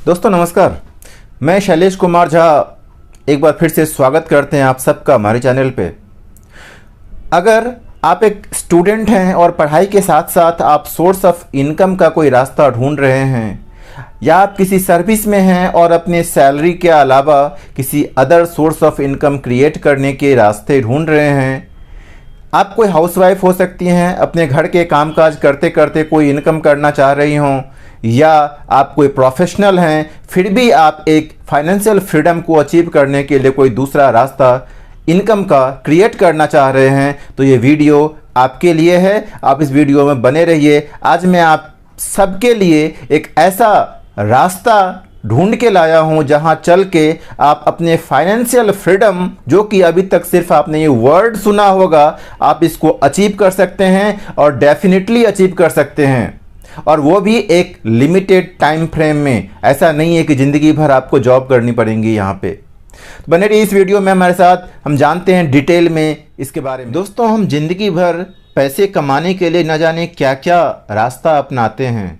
दोस्तों नमस्कार, मैं शैलेश कुमार झा एक बार फिर से स्वागत करते हैं आप सबका हमारे चैनल पे। अगर आप एक स्टूडेंट हैं और पढ़ाई के साथ साथ आप सोर्स ऑफ इनकम का कोई रास्ता ढूंढ रहे हैं, या आप किसी सर्विस में हैं और अपने सैलरी के अलावा किसी other source of income create करने के रास्ते ढूंढ रहे हैं, आप कोई हाउसवाइफ हो सकती हैं, अपने घर के कामकाज करते करते कोई इनकम करना चाह रही हों, या आप कोई प्रोफेशनल हैं फिर भी आप एक फाइनेंशियल फ्रीडम को अचीव करने के लिए कोई दूसरा रास्ता इनकम का क्रिएट करना चाह रहे हैं, तो ये वीडियो आपके लिए है। आप इस वीडियो में बने रहिए। आज मैं आप सबके लिए एक ऐसा रास्ता ढूंढ के लाया हूं जहां चल के आप अपने फाइनेंशियल फ्रीडम, जो कि अभी तक सिर्फ आपने ये वर्ड सुना होगा, आप इसको अचीव कर सकते हैं और डेफिनेटली अचीव कर सकते हैं, और वो भी एक लिमिटेड टाइम फ्रेम में। ऐसा नहीं है कि ज़िंदगी भर आपको जॉब करनी पड़ेगी यहाँ पे। तो बने रहिए इस वीडियो में हमारे साथ, हम जानते हैं डिटेल में इसके बारे में। दोस्तों, हम ज़िंदगी भर पैसे कमाने के लिए न जाने क्या क्या रास्ता अपनाते हैं।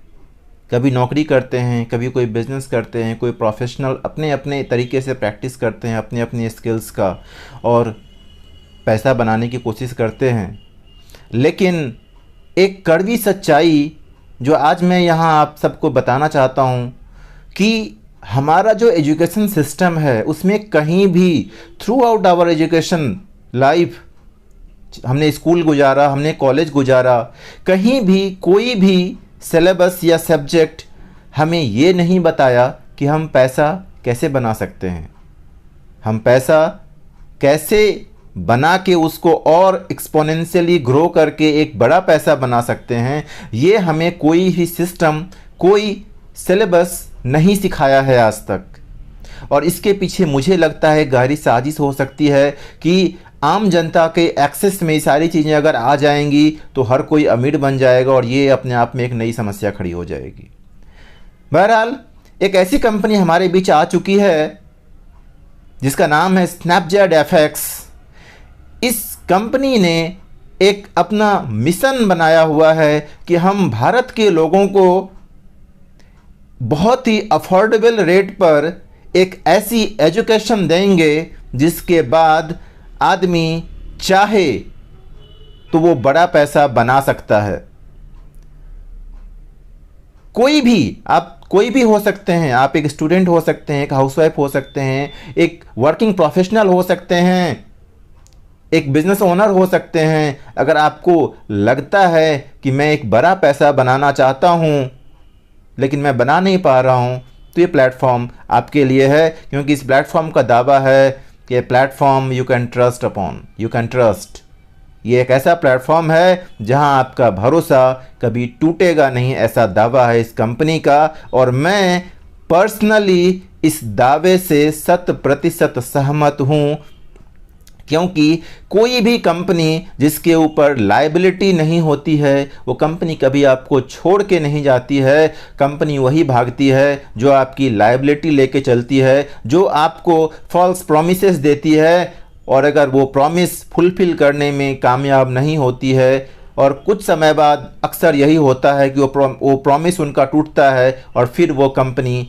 कभी नौकरी करते हैं, कभी कोई बिजनेस करते हैं, कोई प्रोफेशनल अपने अपने तरीके से प्रैक्टिस करते हैं अपने अपने स्किल्स का और पैसा बनाने की कोशिश करते हैं। लेकिन एक कड़वी सच्चाई जो आज मैं यहाँ आप सबको बताना चाहता हूँ कि हमारा जो एजुकेशन सिस्टम है उसमें कहीं भी throughout our education life, हमने स्कूल गुजारा, हमने कॉलेज गुजारा, कहीं भी कोई भी सिलेबस या सब्जेक्ट हमें ये नहीं बताया कि हम पैसा कैसे बना सकते हैं, हम पैसा कैसे बना के उसको और एक्सपोनेंशियली ग्रो करके एक बड़ा पैसा बना सकते हैं। ये हमें कोई भी सिस्टम, कोई सिलेबस नहीं सिखाया है आज तक। और इसके पीछे मुझे लगता है गहरी साजिश हो सकती है कि आम जनता के एक्सेस में ये सारी चीज़ें अगर आ जाएंगी तो हर कोई अमीर बन जाएगा और ये अपने आप में एक नई समस्या खड़ी हो जाएगी। बहरहाल, एक ऐसी कंपनी हमारे बीच आ चुकी है जिसका नाम है स्नैपचैट एफएक्स। इस कंपनी ने एक अपना मिशन बनाया हुआ है कि हम भारत के लोगों को बहुत ही अफोर्डेबल रेट पर एक ऐसी एजुकेशन देंगे जिसके बाद आदमी चाहे तो वो बड़ा पैसा बना सकता है। कोई भी हो सकते हैं, आप एक स्टूडेंट हो सकते हैं, एक हाउसवाइफ हो सकते हैं, एक वर्किंग प्रोफेशनल हो सकते हैं, एक बिजनेस ओनर हो सकते हैं। अगर आपको लगता है कि मैं एक बड़ा पैसा बनाना चाहता हूं लेकिन मैं बना नहीं पा रहा हूं, तो ये प्लेटफॉर्म आपके लिए है, क्योंकि इस प्लेटफॉर्म का दावा है कि platform you can trust upon, you can trust. ये एक ऐसा प्लेटफॉर्म है जहां आपका भरोसा कभी टूटेगा नहीं, ऐसा दावा है इस कंपनी का। और मैं पर्सनली इस दावे से 100% सहमत हूं, क्योंकि कोई भी कंपनी जिसके ऊपर लायबिलिटी नहीं होती है वो कंपनी कभी आपको छोड़ के नहीं जाती है। कंपनी वही भागती है जो आपकी लायबिलिटी लेके चलती है, जो आपको फॉल्स प्रॉमिसेस देती है, और अगर वो प्रॉमिस फुलफिल करने में कामयाब नहीं होती है और कुछ समय बाद अक्सर यही होता है कि वो प्रॉमिस उनका टूटता है और फिर वो कंपनी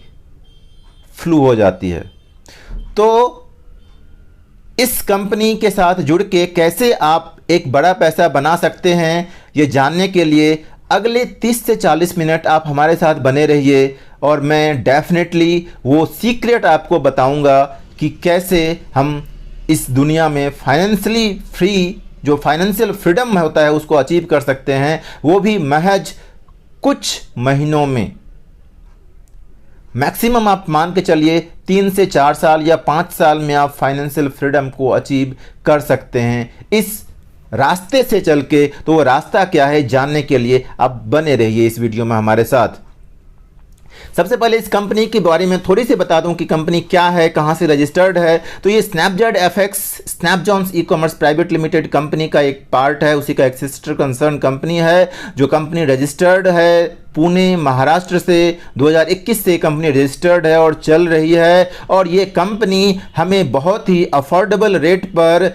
फ्लू हो जाती है। तो इस कंपनी के साथ जुड़ के कैसे आप एक बड़ा पैसा बना सकते हैं, ये जानने के लिए अगले 30 से 40 मिनट आप हमारे साथ बने रहिए, और मैं डेफिनेटली वो सीक्रेट आपको बताऊंगा कि कैसे हम इस दुनिया में फाइनेंशियली फ्री, जो फाइनेंशियल फ्रीडम होता है, उसको अचीव कर सकते हैं, वो भी महज कुछ महीनों में। मैक्सिमम आप मान के चलिए 3 से 4 साल या 5 साल में आप फाइनेंशियल फ्रीडम को अचीव कर सकते हैं इस रास्ते से चल के। तो वो रास्ता क्या है जानने के लिए आप बने रहिए इस वीडियो में हमारे साथ। सबसे पहले इस कंपनी के बारे में थोड़ी सी बता दूं कि कंपनी क्या है, कहां से रजिस्टर्ड है। तो ये स्नैपचैट एफएक्स स्नैपजॉन्स e commerce private limited company का एक पार्ट है, उसी का एक सिस्टर कंसर्न कंपनी है। जो कंपनी रजिस्टर्ड है पुणे महाराष्ट्र से, 2021 से कंपनी रजिस्टर्ड है और चल रही है। और ये कंपनी हमें बहुत ही अफोर्डेबल रेट पर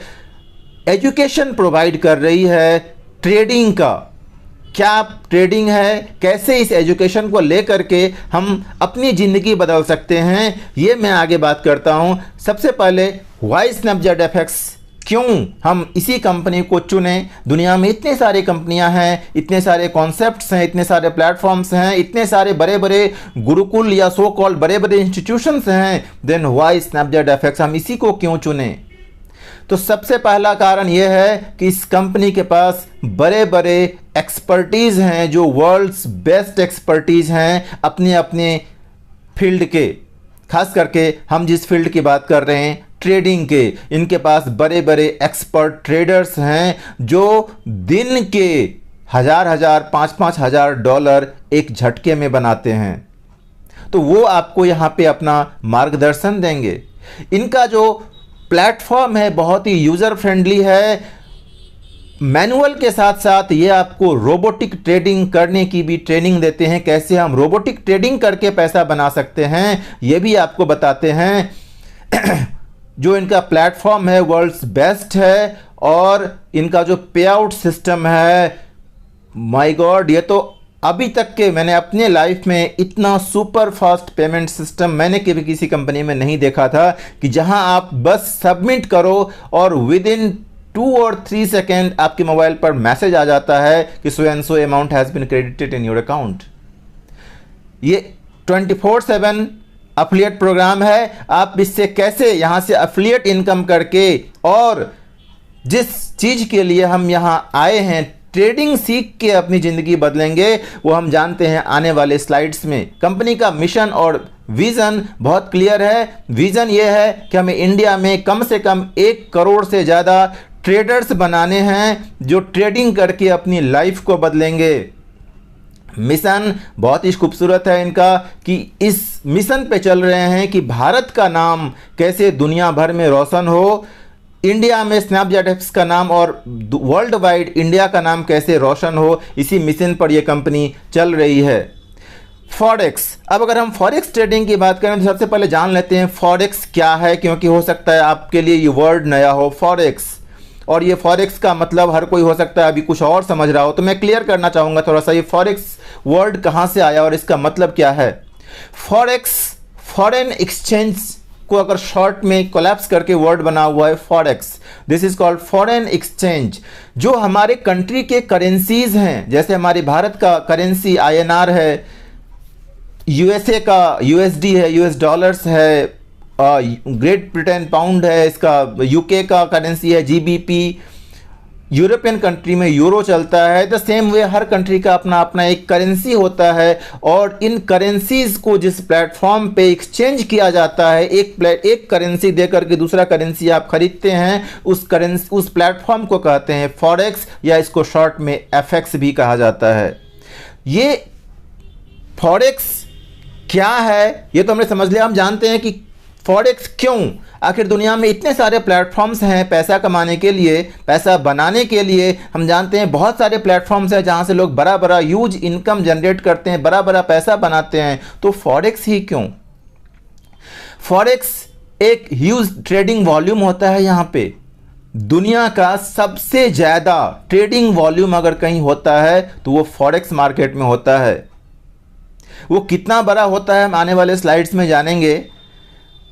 एजुकेशन प्रोवाइड कर रही है ट्रेडिंग का। क्या ट्रेडिंग है, कैसे इस एजुकेशन को लेकर के हम अपनी ज़िंदगी बदल सकते हैं, ये मैं आगे बात करता हूँ। सबसे पहले वाई स्नैपचैट एफएक्स, क्यों हम इसी कंपनी को चुनें। दुनिया में इतने सारी कंपनियां हैं, इतने सारे कॉन्सेप्ट्स हैं, इतने सारे प्लेटफॉर्म्स हैं, इतने सारे बड़े बड़े गुरुकुल या सो कॉल्ड बड़े बड़े इंस्टीट्यूशंस हैं, देन वाई स्नैपचैट एफएक्स, हम इसी को क्यों चुनें। तो सबसे पहला कारण यह है कि इस कंपनी के पास बड़े बड़े एक्सपर्टीज़ हैं, जो वर्ल्ड्स बेस्ट एक्सपर्टीज़ हैं अपने अपने फील्ड के। खास करके हम जिस फील्ड की बात कर रहे हैं ट्रेडिंग के, इनके पास बड़े बड़े एक्सपर्ट ट्रेडर्स हैं जो दिन के हजार 5-5 हजार डॉलर एक झटके में बनाते हैं। तो वो आपको यहाँ पे अपना मार्गदर्शन देंगे। इनका जो प्लेटफॉर्म है बहुत ही यूज़र फ्रेंडली है। मैनुअल के साथ साथ ये आपको रोबोटिक ट्रेडिंग करने की भी ट्रेनिंग देते हैं। कैसे हम रोबोटिक ट्रेडिंग करके पैसा बना सकते हैं ये भी आपको बताते हैं। जो इनका प्लेटफॉर्म है वर्ल्ड्स बेस्ट है, और इनका जो पे आउट सिस्टम है, माय गॉड, ये तो अभी तक के मैंने अपने लाइफ में इतना सुपर फास्ट पेमेंट सिस्टम मैंने कभी किसी कंपनी में नहीं देखा था, कि जहां आप बस सबमिट करो और विद इन 2 और 3 सेकेंड आपके मोबाइल पर मैसेज आ जाता है कि so and so amount has been credited in your account. ये 24/7 अफिलिएट प्रोग्राम है। आप इससे कैसे यहाँ से अफिलिएट इनकम करके, और जिस चीज़ के लिए हम यहाँ आए हैं ट्रेडिंग सीख के अपनी ज़िंदगी बदलेंगे, वो हम जानते हैं आने वाले स्लाइड्स में। कंपनी का मिशन और विज़न बहुत क्लियर है। विज़न ये है कि हमें इंडिया में कम से कम 1 करोड़ से ज़्यादा ट्रेडर्स बनाने हैं जो ट्रेडिंग करके अपनी लाइफ को बदलेंगे। मिशन बहुत ही खूबसूरत है इनका, कि इस मिशन पे चल रहे हैं कि भारत का नाम कैसे दुनिया भर में रोशन हो, इंडिया में स्नैपचैट एप्स का नाम और वर्ल्ड वाइड इंडिया का नाम कैसे रोशन हो, इसी मिशन पर यह कंपनी चल रही है। फॉरेक्स, अब अगर हम फॉरेक्स ट्रेडिंग की बात करें तो सबसे पहले जान लेते हैं फॉरेक्स क्या है, क्योंकि हो सकता है आपके लिए ये वर्ड नया हो फॉरेक्स, और ये फॉरेक्स का मतलब हर कोई हो सकता है अभी कुछ और समझ रहा हो। तो मैं क्लियर करना चाहूँगा थोड़ा सा, ये फॉरेक्स वर्ड कहाँ से आया और इसका मतलब क्या है। फॉरेक्स फॉरेन एक्सचेंज को अगर शॉर्ट में कोलैप्स करके वर्ड बना हुआ है forex. This is called foreign exchange. जो हमारे कंट्री के करेंसीज हैं, जैसे हमारी भारत का करेंसी INR है, USA का USD है, US डॉलर्स है, ग्रेट ब्रिटेन पाउंड है, इसका UK का करेंसी है GBP, यूरोपियन कंट्री में यूरो चलता है। The same way her country का अपना अपना एक करेंसी होता है, और इन करेंसीज को जिस प्लेटफॉर्म पे एक्सचेंज किया जाता है, एक करेंसी देकर के दूसरा करेंसी आप खरीदते हैं, उस प्लेटफॉर्म को कहते हैं फॉरेक्स, या इसको शॉर्ट में FX भी कहा जाता है। ये फॉरेक्स क्या है ये तो हमने समझ लिया। हम जानते हैं कि फॉरेक्स क्यों, आखिर दुनिया में इतने सारे प्लेटफॉर्म्स हैं पैसा कमाने के लिए, पैसा बनाने के लिए। हम जानते हैं बहुत सारे प्लेटफॉर्म्स हैं जहां से लोग बड़ा बड़ा ह्यूज इनकम जनरेट करते हैं, बड़ा बड़ा पैसा बनाते हैं। तो फॉरेक्स ही क्यों? फॉरेक्स एक ह्यूज ट्रेडिंग वॉल्यूम होता है। यहाँ पे दुनिया का सबसे ज़्यादा ट्रेडिंग वॉल्यूम अगर कहीं होता है तो वो फॉरेक्स मार्केट में होता है। वो कितना बड़ा होता है हम आने वाले स्लाइड्स में जानेंगे।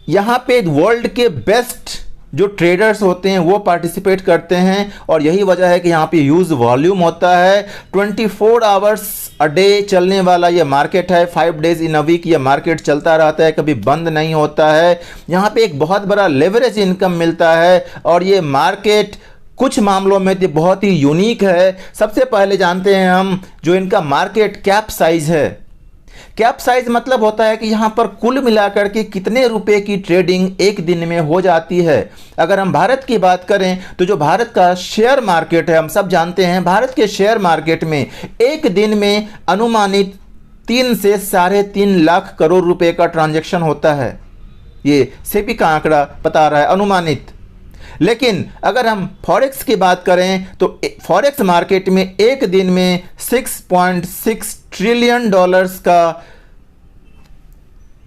यहाँ पे वर्ल्ड के बेस्ट जो ट्रेडर्स होते हैं वो पार्टिसिपेट करते हैं, और यही वजह है कि यहाँ पे ह्यूज वॉल्यूम होता है। 24 आवर्स अ डे चलने वाला ये मार्केट है, 5 डेज इन अ वीक ये मार्केट चलता रहता है, कभी बंद नहीं होता है। यहाँ पे एक बहुत बड़ा लेवरेज इनकम मिलता है, और ये मार्केट कुछ मामलों में तो बहुत ही यूनिक है। सबसे पहले जानते हैं हम जो इनका मार्केट कैप साइज है। कैप साइज मतलब होता है कि यहाँ पर कुल मिलाकर के कितने रुपए की ट्रेडिंग एक दिन में हो जाती है। अगर हम भारत की बात करें तो जो भारत का शेयर मार्केट है, हम सब जानते हैं भारत के शेयर मार्केट में एक दिन में अनुमानित 3 से 3.5 लाख करोड़ रुपए का ट्रांजैक्शन होता है। ये सेबी का आंकड़ा बता रहा है, अनुमानित। लेकिन अगर हम फॉरेक्स की बात करें तो फॉरेक्स मार्केट में एक दिन में 6.6 ट्रिलियन डॉलर्स का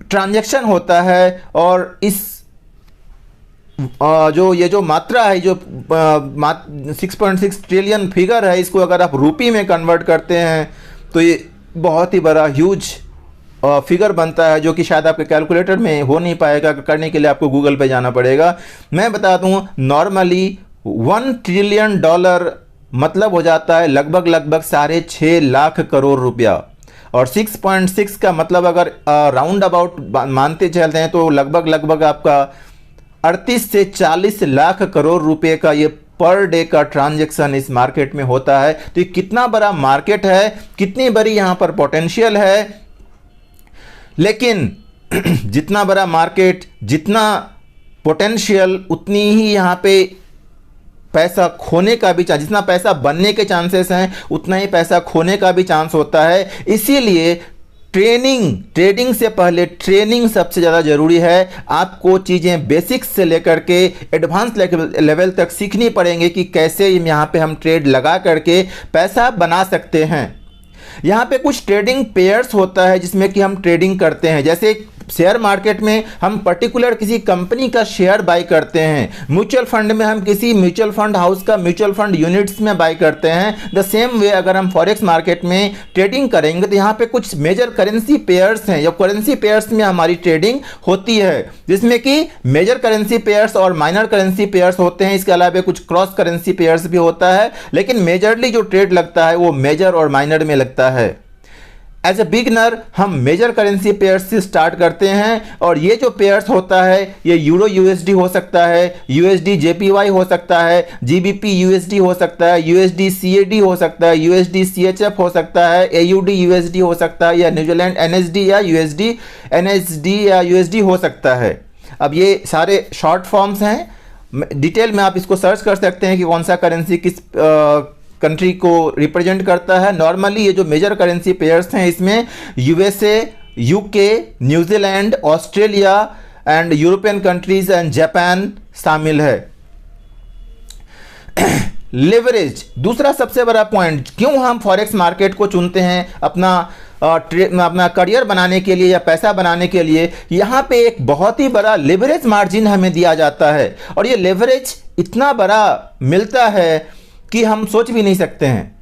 ट्रांजैक्शन होता है, और इस जो ये जो मात्रा है, जो 6.6 ट्रिलियन फिगर है, इसको अगर आप रुपये में कन्वर्ट करते हैं तो ये बहुत ही बड़ा ह्यूज फिगर बनता है, जो कि शायद आपके कैलकुलेटर में हो नहीं पाएगा। करने के लिए आपको गूगल पे जाना पड़ेगा। मैं बता दूं, नॉर्मली 1 ट्रिलियन डॉलर मतलब हो जाता है लगभग 6.5 लाख करोड़ रुपया, और 6.6 का मतलब अगर राउंड अबाउट मानते चलते हैं तो लगभग आपका 38 से 40 लाख करोड़ रुपए का ये पर डे का ट्रांजैक्शन इस मार्केट में होता है। तो ये कितना बड़ा मार्केट है, कितनी बड़ी यहाँ पर पोटेंशियल है। लेकिन जितना बड़ा मार्केट, जितना पोटेंशियल, उतनी ही यहाँ पे पैसा खोने का भी चांस, जितना पैसा बनने के चांसेस हैं उतना ही पैसा खोने का भी चांस होता है। इसीलिए ट्रेडिंग से पहले ट्रेनिंग सबसे ज़्यादा ज़रूरी है। आपको चीज़ें बेसिक्स से लेकर के एडवांस लेवल तक सीखनी पड़ेंगी कि कैसे यहाँ पे हम ट्रेड लगा करके पैसा बना सकते हैं। यहाँ पे कुछ ट्रेडिंग पेयर्स होता है जिसमें कि हम ट्रेडिंग करते हैं। जैसे शेयर मार्केट में हम पर्टिकुलर किसी कंपनी का शेयर बाई करते हैं, म्यूचुअल फंड में हम किसी म्यूचुअल फंड हाउस का म्यूचुअल फंड यूनिट्स में बाई करते हैं। द सेम वे अगर हम फॉरेक्स मार्केट में ट्रेडिंग करेंगे तो यहाँ पे कुछ मेजर करेंसी पेयर्स हैं, या करेंसी पेयर्स में हमारी ट्रेडिंग होती है, जिसमें कि मेजर करेंसी पेयर्स और माइनर करेंसी पेयर्स होते हैं। इसके अलावा कुछ क्रॉस करेंसी पेयर्स भी होता है, लेकिन मेजरली जो ट्रेड लगता है वो मेजर और माइनर में लगता है। एज ए बिगनर हम मेजर करेंसी पेयर्स से स्टार्ट करते हैं, और ये जो पेयर्स होता है ये यूरो यूएसडी हो सकता है, यूएसडी जेपीवाई हो सकता है, जीबीपी यूएसडी हो सकता है, यूएसडी सीएडी हो सकता है, यूएसडी सीएचएफ हो सकता है, एयूडी यूएसडी हो सकता है, या न्यूजीलैंड एनएसडी या यूएसडी एनएसडी या यूएसडी हो सकता है। अब ये सारे शॉर्ट फॉर्म्स हैं, डिटेल में आप इसको सर्च कर सकते हैं कि कौन सा करेंसी किस कंट्री को रिप्रेजेंट करता है। नॉर्मली ये जो मेजर करेंसी पेयर्स हैं इसमें USA, UK, New Zealand, Australia and European countries and Japan शामिल है। लेवरेज दूसरा सबसे बड़ा पॉइंट, क्यों हम फॉरेक्स मार्केट को चुनते हैं अपना करियर बनाने के लिए या पैसा बनाने के लिए। यहाँ पे एक बहुत ही बड़ा लेवरेज मार्जिन हमें दिया जाता है, और ये लेवरेज इतना बड़ा मिलता है कि हम सोच भी नहीं सकते हैं।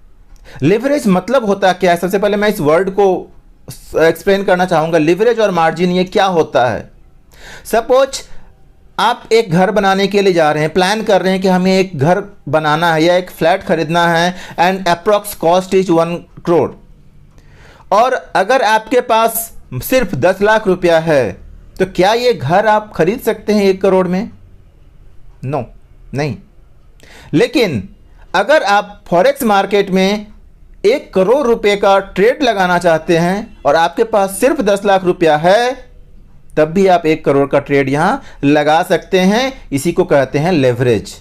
लिवरेज मतलब होता क्या है, सबसे पहले मैं इस वर्ड को एक्सप्लेन करना चाहूँगा। लिवरेज और मार्जिन ये क्या होता है। सपोज आप एक घर बनाने के लिए जा रहे हैं, प्लान कर रहे हैं कि हमें एक घर बनाना है या एक फ्लैट खरीदना है, and approx cost is 1 crore, और अगर आपके पास सिर्फ 10 लाख रुपया है तो क्या ये घर आप खरीद सकते हैं 1 करोड़ में? नो, नहीं। लेकिन अगर आप फॉरेक्स मार्केट में 1 करोड़ रुपए का ट्रेड लगाना चाहते हैं और आपके पास सिर्फ 10 लाख रुपया है, तब भी आप 1 करोड़ का ट्रेड यहां लगा सकते हैं। इसी को कहते हैं लेवरेज।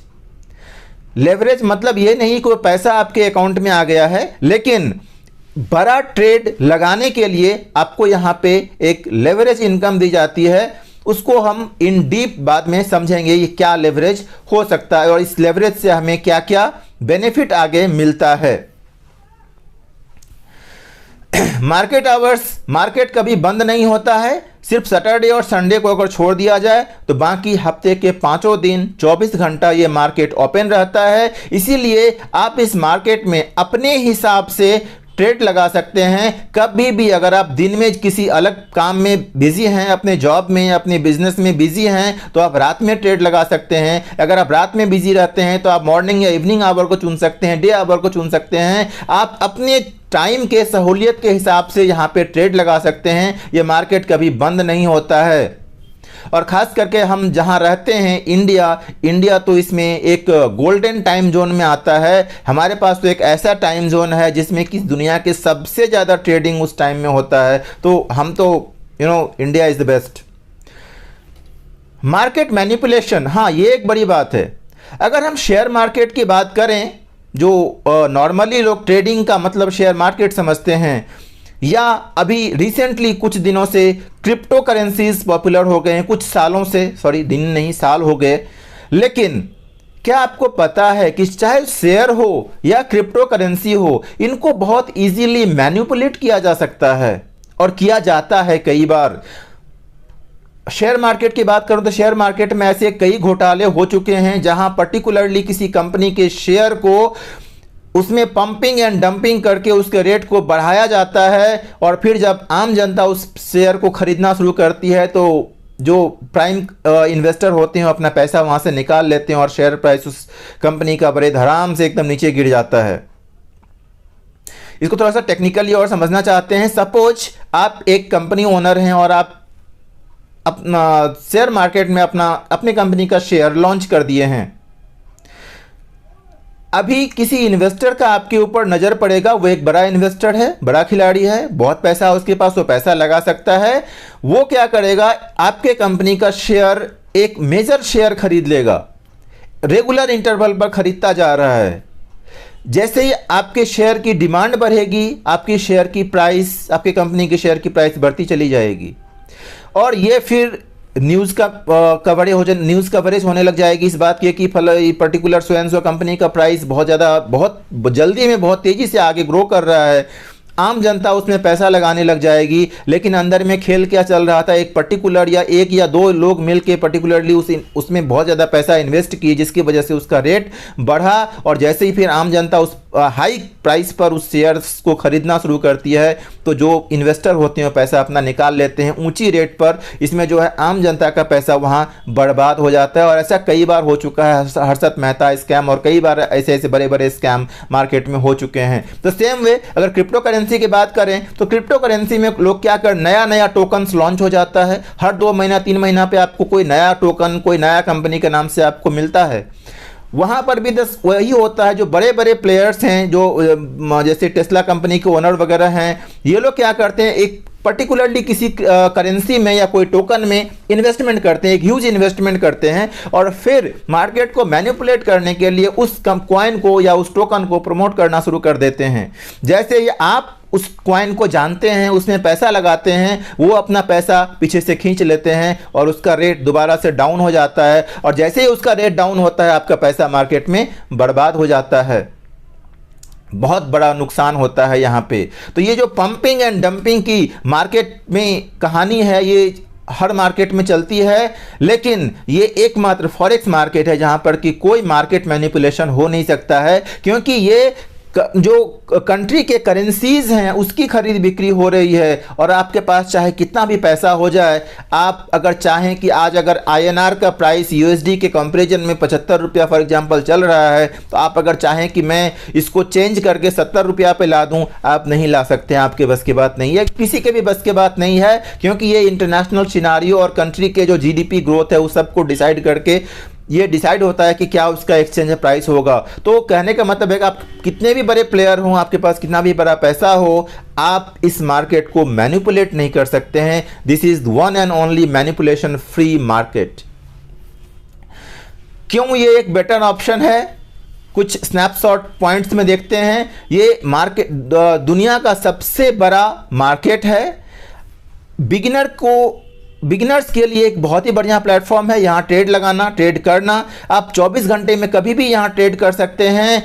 लेवरेज मतलब ये नहीं कि पैसा आपके अकाउंट में आ गया है, लेकिन बड़ा ट्रेड लगाने के लिए आपको यहां पे एक लेवरेज इनकम दी जाती है। उसको हम इन डीप बाद में समझेंगे ये क्या लेवरेज हो सकता है और इस लेवरेज से हमें क्या क्या बेनिफिट आगे मिलता है। मार्केट आवर्स, मार्केट कभी बंद नहीं होता है। सिर्फ सैटरडे और संडे को अगर छोड़ दिया जाए तो बाकी हफ्ते के 5 दिन 24 घंटा ये मार्केट ओपन रहता है। इसीलिए आप इस मार्केट में अपने हिसाब से ट्रेड लगा सकते हैं। कभी भी अगर आप दिन में किसी अलग काम में बिजी हैं, अपने जॉब में, अपने बिजनेस में बिजी हैं, तो आप रात में ट्रेड लगा सकते हैं। अगर आप रात में बिजी रहते हैं तो आप मॉर्निंग या इवनिंग आवर को चुन सकते हैं, डे आवर को चुन सकते हैं। आप अपने टाइम के सहूलियत के हिसाब से यहाँ पे ट्रेड लगा सकते हैं। ये मार्केट कभी बंद नहीं होता है। और ख़ास करके हम जहां रहते हैं इंडिया तो इसमें एक गोल्डन टाइम जोन में आता है। हमारे पास तो एक ऐसा टाइम जोन है जिसमें कि दुनिया के सबसे ज़्यादा ट्रेडिंग उस टाइम में होता है। तो हम तो India is the best. Market manipulation, हाँ ये एक बड़ी बात है। अगर हम शेयर मार्केट की बात करें, जो नॉर्मली लोग ट्रेडिंग का मतलब शेयर मार्केट समझते हैं, या अभी रिसेंटली कुछ दिनों से क्रिप्टो करेंसीज पॉपुलर हो गए हैं, कुछ सालों से, सॉरी दिन नहीं साल हो गए। लेकिन क्या आपको पता है कि चाहे शेयर हो या क्रिप्टो करेंसी हो, इनको बहुत इजीली मैनिपुलेट किया जा सकता है और किया जाता है कई बार। शेयर मार्केट की बात करूं तो शेयर मार्केट में ऐसे कई घोटाले हो चुके हैं जहां पर्टिकुलरली किसी कंपनी के शेयर को उसमें पंपिंग एंड डंपिंग करके उसके रेट को बढ़ाया जाता है, और फिर जब आम जनता उस शेयर को खरीदना शुरू करती है तो जो प्राइम इन्वेस्टर होते हैं अपना पैसा वहां से निकाल लेते हैं और शेयर प्राइस उस कंपनी का बड़े धड़ाम से एकदम नीचे गिर जाता है। इसको थोड़ा सा टेक्निकली और समझना चाहते हैं। सपोज आप एक कंपनी ओनर हैं और आप अपना शेयर मार्केट में अपनी कंपनी का शेयर लॉन्च कर दिए हैं। अभी किसी इन्वेस्टर का आपके ऊपर नजर पड़ेगा, वो एक बड़ा इन्वेस्टर है, बड़ा खिलाड़ी है, बहुत पैसा उसके पास, वो पैसा लगा सकता है। वो क्या करेगा, आपके कंपनी का शेयर, एक मेजर शेयर खरीद लेगा, रेगुलर इंटरवल पर खरीदता जा रहा है। जैसे ही आपके शेयर की डिमांड बढ़ेगी, आपकी शेयर की प्राइस, आपके कंपनी के शेयर की प्राइस बढ़ती चली जाएगी, और ये फिर न्यूज़ कवरेज होने लग जाएगी इस बात की कि particular so and so company का प्राइस बहुत जल्दी में बहुत तेज़ी से आगे ग्रो कर रहा है। आम जनता उसमें पैसा लगाने लग जाएगी, लेकिन अंदर में खेल क्या चल रहा था, एक पर्टिकुलर या एक या दो लोग मिलके पर्टिकुलरली उसमें बहुत ज़्यादा पैसा इन्वेस्ट किए, जिसकी वजह से उसका रेट बढ़ा, और जैसे ही फिर आम जनता उस हाई प्राइस पर उस शेयर्स को खरीदना शुरू करती है तो जो इन्वेस्टर होते हैं पैसा अपना निकाल लेते हैं ऊंची रेट पर। इसमें जो है आम जनता का पैसा वहां बर्बाद हो जाता है, और ऐसा कई बार हो चुका है, हर्षद मेहता स्कैम और कई बार ऐसे बड़े बड़े स्कैम मार्केट में हो चुके हैं। तो सेम वे अगर क्रिप्टो करेंसी की बात करें तो क्रिप्टो करेंसी में लोग क्या कर, नया टोकन्स लॉन्च हो जाता है, हर 2 महीना 3 महीना पे आपको कोई नया टोकन, कोई नया कंपनी के नाम से आपको मिलता है। वहाँ पर भी वही होता है, जो बड़े बड़े प्लेयर्स हैं, जो जैसे टेस्ला कंपनी के ओनर वगैरह हैं, ये लोग क्या करते हैं, एक पर्टिकुलरली किसी करेंसी में या कोई टोकन में इन्वेस्टमेंट करते हैं, एक ह्यूज इन्वेस्टमेंट करते हैं, और फिर मार्केट को मैनिपुलेट करने के लिए उस कॉइन को या उस टोकन को प्रमोट करना शुरू कर देते हैं। जैसे ही आप उस कॉइन को जानते हैं, उसमें पैसा लगाते हैं, वो अपना पैसा पीछे से खींच लेते हैं और उसका रेट दोबारा से डाउन हो जाता है, और जैसे ही उसका रेट डाउन होता है आपका पैसा मार्केट में बर्बाद हो जाता है। बहुत बड़ा नुकसान होता है यहाँ पे। तो ये जो पंपिंग एंड डंपिंग की मार्केट में कहानी है, ये हर मार्केट में चलती है, लेकिन ये एकमात्र फॉरेक्स मार्केट है जहाँ पर कि कोई मार्केट मैनिपुलेशन हो नहीं सकता है, क्योंकि ये जो कंट्री के करेंसीज हैं उसकी खरीद बिक्री हो रही है, और आपके पास चाहे कितना भी पैसा हो जाए, आप अगर चाहें कि आज अगर INR का प्राइस USD के कंपैरिजन में 75 रुपया फॉर एग्जांपल चल रहा है, तो आप अगर चाहें कि मैं इसको चेंज करके 70 रुपया पे ला दूं, आप नहीं ला सकते हैं, आपके बस की बात नहीं है, किसी के भी बस की बात नहीं है, क्योंकि ये इंटरनेशनल सिनारियो और कंट्री के जो GDP ग्रोथ है उस सबको डिसाइड करके ये डिसाइड होता है कि क्या उसका एक्सचेंज प्राइस होगा। तो कहने का मतलब है कि आप कितने भी बड़े प्लेयर हों, आपके पास कितना भी बड़ा पैसा हो, आप इस मार्केट को मैनिपुलेट नहीं कर सकते हैं। This is one and only manipulation free market. क्यों ये एक बेटर ऑप्शन है, कुछ स्नैपशॉट पॉइंट्स में देखते हैं। ये मार्केट दुनिया का सबसे बड़ा मार्केट है, बिगिनर्स के लिए एक बहुत ही बढ़िया प्लेटफॉर्म है। यहाँ ट्रेड लगाना, ट्रेड करना, आप 24 घंटे में कभी भी यहाँ ट्रेड कर सकते हैं।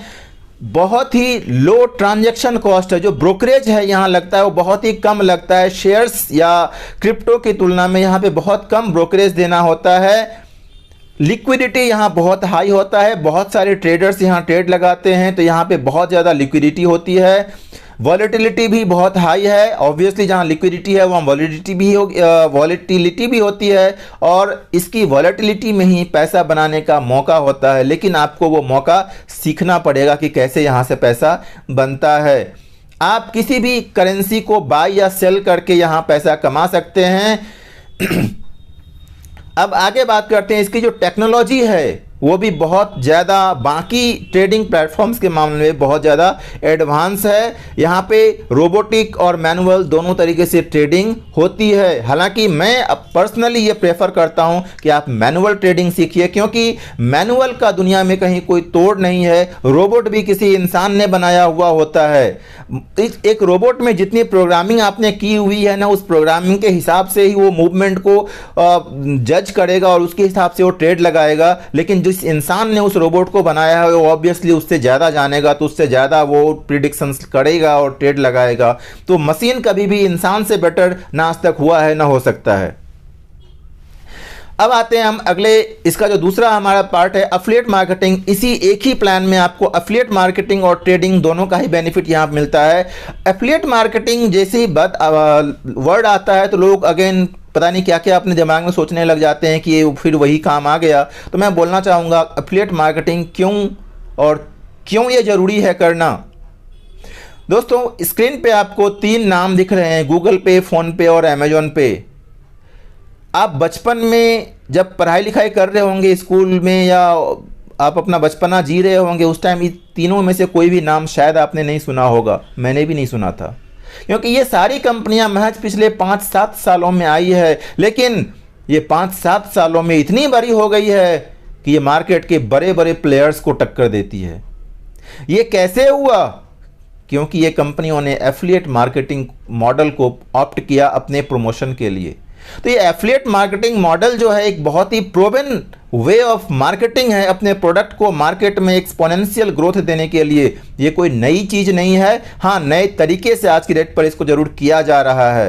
बहुत ही लो ट्रांजैक्शन कॉस्ट है, जो ब्रोकरेज है यहाँ लगता है वो बहुत ही कम लगता है। शेयर्स या क्रिप्टो की तुलना में यहाँ पे बहुत कम ब्रोकरेज देना होता है। लिक्विडिटी यहाँ बहुत हाई होता है, बहुत सारे ट्रेडर्स यहाँ ट्रेड लगाते हैं, तो यहाँ पे बहुत ज़्यादा लिक्विडिटी होती है। वॉलेटिलिटी भी बहुत हाई है, ऑब्वियसली जहाँ लिक्विडिटी है वहाँ वॉलेटिलिटी भी होती है, और इसकी वॉलेटिलिटी में ही पैसा बनाने का मौका होता है, लेकिन आपको वो मौका सीखना पड़ेगा कि कैसे यहाँ से पैसा बनता है। आप किसी भी करेंसी को बाय या सेल करके यहाँ पैसा कमा सकते हैं। अब आगे बात करते हैं, इसकी जो टेक्नोलॉजी है वो भी बहुत ज़्यादा बाकी ट्रेडिंग प्लेटफॉर्म्स के मामले में बहुत ज़्यादा एडवांस है। यहाँ पे रोबोटिक और मैनुअल दोनों तरीके से ट्रेडिंग होती है। हालांकि मैं पर्सनली ये प्रेफर करता हूँ कि आप मैनुअल ट्रेडिंग सीखिए, क्योंकि मैनुअल का दुनिया में कहीं कोई तोड़ नहीं है। रोबोट भी किसी इंसान ने बनाया हुआ होता है। एक रोबोट में जितनी प्रोग्रामिंग आपने की हुई है ना, उस प्रोग्रामिंग के हिसाब से ही वो मूवमेंट को जज करेगा और उसके हिसाब से वो ट्रेड लगाएगा। लेकिन जिस इंसान ने उस रोबोट को बनाया है वो ऑब्वियसली उससे ज़्यादा जानेगा, तो उससे ज़्यादा वो प्रिडिक्शंस करेगा और ट्रेड लगाएगा। तो मशीन कभी भी इंसान से बेटर ना आज तक हुआ है ना हो सकता है। अब आते हैं हम अगले, इसका जो दूसरा हमारा पार्ट है एफिलिएट मार्केटिंग। इसी एक ही प्लान में आपको एफिलिएट मार्केटिंग और ट्रेडिंग दोनों का ही बेनिफिट यहाँ मिलता है। एफिलिएट मार्केटिंग जैसे ही वर्ड आता है तो लोग अगेन पता नहीं क्या क्या अपने दिमाग में सोचने लग जाते हैं कि ये फिर वही काम आ गया। तो मैं बोलना चाहूँगा एफिलिएट मार्केटिंग क्यों और क्यों ये ज़रूरी है करना। दोस्तों स्क्रीन पे आपको 3 नाम दिख रहे हैं, गूगल पे, फ़ोन पे और अमेजोन पे। आप बचपन में जब पढ़ाई लिखाई कर रहे होंगे स्कूल में या आप अपना बचपना जी रहे होंगे, उस टाइम इस तीनों में से कोई भी नाम शायद आपने नहीं सुना होगा, मैंने भी नहीं सुना था, क्योंकि ये सारी कंपनियां महज पिछले 5-7 सालों में आई है। लेकिन ये 5-7 सालों में इतनी बड़ी हो गई है कि ये मार्केट के बड़े बड़े प्लेयर्स को टक्कर देती है। ये कैसे हुआ? क्योंकि ये कंपनियों ने एफिलिएट मार्केटिंग मॉडल को ऑप्ट किया अपने प्रमोशन के लिए। तो ये एफिलिएट मार्केटिंग मॉडल जो है एक बहुत ही प्रूवन वे ऑफ मार्केटिंग है अपने प्रोडक्ट को मार्केट में एक्सपोनेंशियल ग्रोथ देने के लिए। ये कोई नई चीज़ नहीं है, हाँ नए तरीके से आज की डेट पर इसको जरूर किया जा रहा है।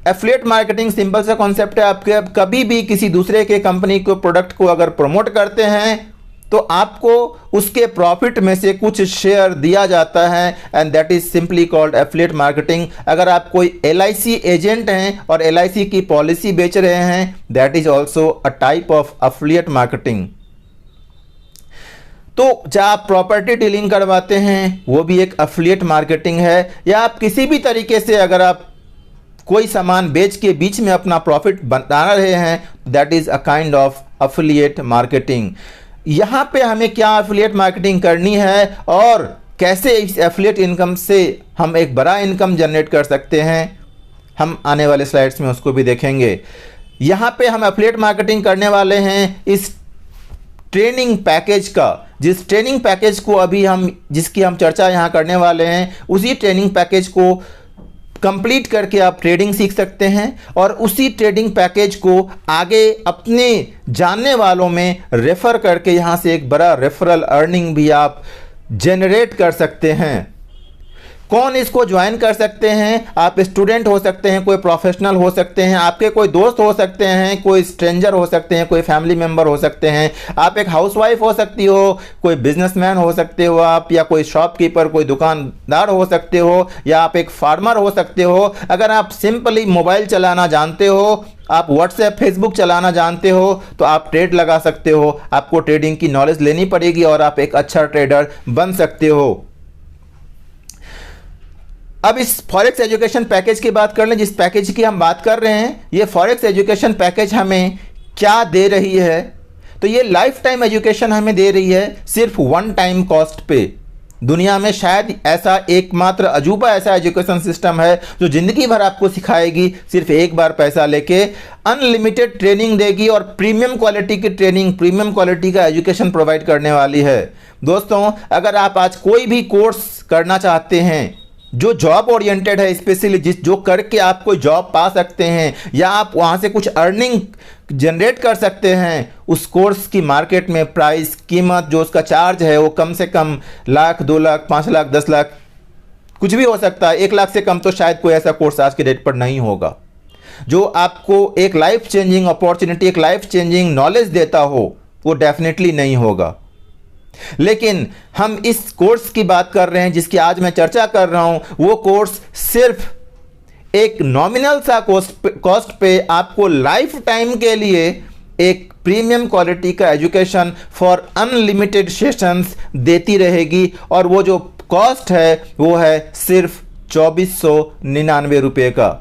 एफिलिएट मार्केटिंग सिंपल सा कॉन्सेप्ट है, आपके कभी भी किसी दूसरे के कंपनी को प्रोडक्ट को अगर प्रमोट करते हैं तो आपको उसके प्रॉफिट में से कुछ शेयर दिया जाता है and that is simply called affiliate marketing. अगर आप कोई LIC एजेंट हैं और LIC की पॉलिसी बेच रहे हैं, that is also a type of affiliate marketing. तो जब आप प्रॉपर्टी डीलिंग करवाते हैं वो भी एक एफिलिएट मार्केटिंग है, या आप किसी भी तरीके से अगर आप कोई सामान बेच के बीच में अपना प्रॉफिट बना रहे हैं, that is a kind of affiliate marketing. यहाँ पे हमें क्या एफिलिएट मार्केटिंग करनी है और कैसे इस एफिलिएट इनकम से हम एक बड़ा इनकम जनरेट कर सकते हैं, हम आने वाले स्लाइड्स में उसको भी देखेंगे। यहाँ पे हम एफिलिएट मार्केटिंग करने वाले हैं इस ट्रेनिंग पैकेज का, जिस ट्रेनिंग पैकेज को अभी जिसकी हम चर्चा यहाँ करने वाले हैं, उसी ट्रेनिंग पैकेज को कंप्लीट करके आप ट्रेडिंग सीख सकते हैं और उसी ट्रेडिंग पैकेज को आगे अपने जानने वालों में रेफर करके यहाँ से एक बड़ा रेफरल अर्निंग भी आप जनरेट कर सकते हैं। कौन इसको ज्वाइन कर सकते हैं? आप स्टूडेंट हो सकते हैं, कोई प्रोफेशनल हो सकते हैं, आपके कोई दोस्त हो सकते हैं, कोई स्ट्रेंजर हो सकते हैं, कोई फैमिली मेंबर हो सकते हैं, आप एक हाउसवाइफ हो सकती हो, कोई बिजनेसमैन हो सकते हो आप, या कोई शॉपकीपर, कोई दुकानदार हो सकते हो, या आप एक फार्मर हो सकते हो। अगर आप सिंपली मोबाइल चलाना जानते हो, आप व्हाट्सएप फेसबुक चलाना जानते हो, तो आप ट्रेड लगा सकते हो। आपको ट्रेडिंग की नॉलेज लेनी पड़ेगी और आप एक अच्छा ट्रेडर बन सकते हो। अब इस फॉरेक्स एजुकेशन पैकेज की बात कर लें, जिस पैकेज की हम बात कर रहे हैं। ये फॉरेक्स एजुकेशन पैकेज हमें क्या दे रही है? तो ये लाइफ टाइम एजुकेशन हमें दे रही है सिर्फ 1 टाइम कॉस्ट पे। दुनिया में शायद ऐसा एकमात्र अजूबा ऐसा एजुकेशन सिस्टम है जो ज़िंदगी भर आपको सिखाएगी, सिर्फ एक बार पैसा लेके अनलिमिटेड ट्रेनिंग देगी और प्रीमियम क्वालिटी की ट्रेनिंग, प्रीमियम क्वालिटी का एजुकेशन प्रोवाइड करने वाली है। दोस्तों अगर आप आज कोई भी कोर्स करना चाहते हैं जो जॉब ओरिएंटेड है, स्पेशली जो करके आप कोई जॉब पा सकते हैं या आप वहाँ से कुछ अर्निंग जनरेट कर सकते हैं, उस कोर्स की मार्केट में प्राइस, कीमत जो उसका चार्ज है वो कम से कम लाख, 2 लाख, 5 लाख, 10 लाख कुछ भी हो सकता है। 1 लाख से कम तो शायद कोई ऐसा कोर्स आज के डेट पर नहीं होगा जो आपको एक लाइफ चेंजिंग अपॉर्चुनिटी, एक लाइफ चेंजिंग नॉलेज देता हो, वो डेफिनेटली नहीं होगा। लेकिन हम इस कोर्स की बात कर रहे हैं जिसकी आज मैं चर्चा कर रहा हूं। वो कोर्स सिर्फ एक नॉमिनल सा कॉस्ट पे आपको लाइफ टाइम के लिए एक प्रीमियम क्वालिटी का एजुकेशन फॉर अनलिमिटेड सेशंस देती रहेगी और वो जो कॉस्ट है वो है सिर्फ 2499 रुपये का।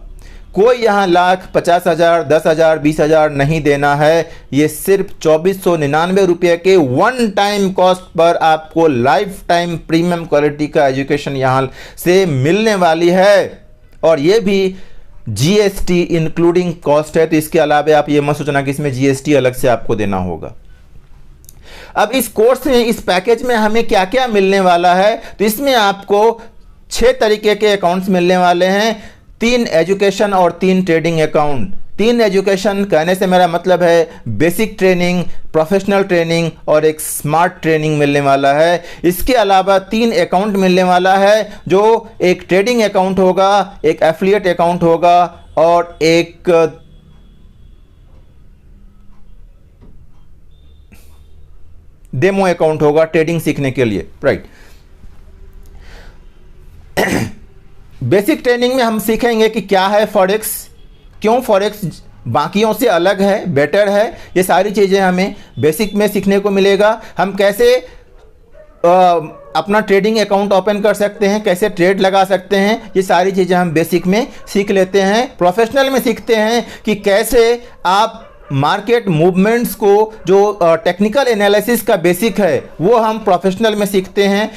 कोई यहाँ लाख, 50,000, 10,000, 20,000 नहीं देना है। ये सिर्फ 2499 रुपये के 1 टाइम कॉस्ट पर आपको लाइफ टाइम प्रीमियम क्वालिटी का एजुकेशन यहाँ से मिलने वाली है और ये भी GST इंक्लूडिंग कॉस्ट है। तो इसके अलावा आप ये मत सोचना कि इसमें GST अलग से आपको देना होगा। अब इस कोर्स में, इस पैकेज में हमें क्या क्या मिलने वाला है? तो इसमें आपको 6 तरीके के अकाउंट्स मिलने वाले हैं, 3 एजुकेशन और 3 ट्रेडिंग अकाउंट। 3 एजुकेशन कहने से मेरा मतलब है बेसिक ट्रेनिंग, प्रोफेशनल ट्रेनिंग और एक स्मार्ट ट्रेनिंग मिलने वाला है। इसके अलावा 3 अकाउंट मिलने वाला है जो एक ट्रेडिंग अकाउंट होगा, एक एफिलिएट अकाउंट होगा और एक डेमो अकाउंट होगा ट्रेडिंग सीखने के लिए, राइट। बेसिक ट्रेनिंग में हम सीखेंगे कि क्या है फॉरेक्स, क्यों फॉरेक्स बाकियों से अलग है, बेटर है, ये सारी चीज़ें हमें बेसिक में सीखने को मिलेगा। हम कैसे अपना ट्रेडिंग अकाउंट ओपन कर सकते हैं, कैसे ट्रेड लगा सकते हैं, ये सारी चीज़ें हम बेसिक में सीख लेते हैं। प्रोफेशनल में सीखते हैं कि कैसे आप मार्केट मूवमेंट्स को, जो टेक्निकल एनालिसिस का बेसिक है वो हम प्रोफेशनल में सीखते हैं।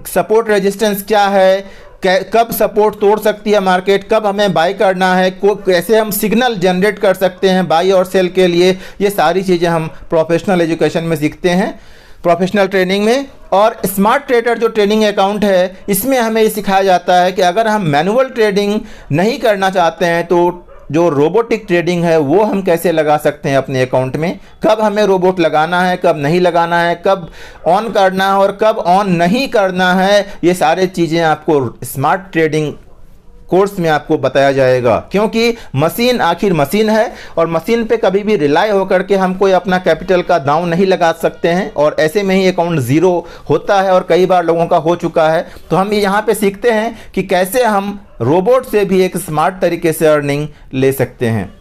सपोर्ट रेजिस्टेंस क्या है, कब सपोर्ट तोड़ सकती है मार्केट, कब हमें बाय करना है, कैसे हम सिग्नल जनरेट कर सकते हैं बाय और सेल के लिए, ये सारी चीज़ें हम प्रोफेशनल एजुकेशन में सीखते हैं, प्रोफेशनल ट्रेनिंग में। और स्मार्ट ट्रेडर जो ट्रेडिंग अकाउंट है, इसमें हमें ये सिखाया जाता है कि अगर हम मैनुअल ट्रेडिंग नहीं करना चाहते हैं तो जो रोबोटिक ट्रेडिंग है वो हम कैसे लगा सकते हैं अपने अकाउंट में, कब हमें रोबोट लगाना है, कब नहीं लगाना है, कब ऑन करना है और कब ऑन नहीं करना है, ये सारे चीज़ें आपको स्मार्ट ट्रेडिंग कोर्स में आपको बताया जाएगा। क्योंकि मशीन आखिर मशीन है और मशीन पे कभी भी रिलाई होकर के हम कोई अपना कैपिटल का दांव नहीं लगा सकते हैं और ऐसे में ही अकाउंट ज़ीरो होता है और कई बार लोगों का हो चुका है। तो हम यहाँ पे सीखते हैं कि कैसे हम रोबोट से भी एक स्मार्ट तरीके से अर्निंग ले सकते हैं।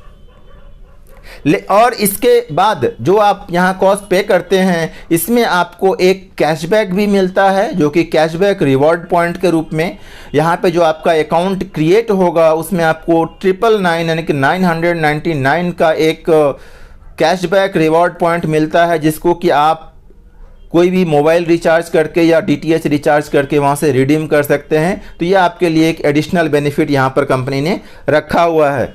और इसके बाद जो आप यहाँ कॉस्ट पे करते हैं, इसमें आपको एक कैशबैक भी मिलता है, जो कि कैशबैक रिवॉर्ड पॉइंट के रूप में यहाँ पे जो आपका अकाउंट क्रिएट होगा उसमें आपको 999 यानी कि 999 का एक कैशबैक रिवॉर्ड पॉइंट मिलता है, जिसको कि आप कोई भी मोबाइल रिचार्ज करके या DTH रिचार्ज करके वहाँ से रिडीम कर सकते हैं। तो ये आपके लिए एक एडिशनल बेनिफिट यहाँ पर कंपनी ने रखा हुआ है।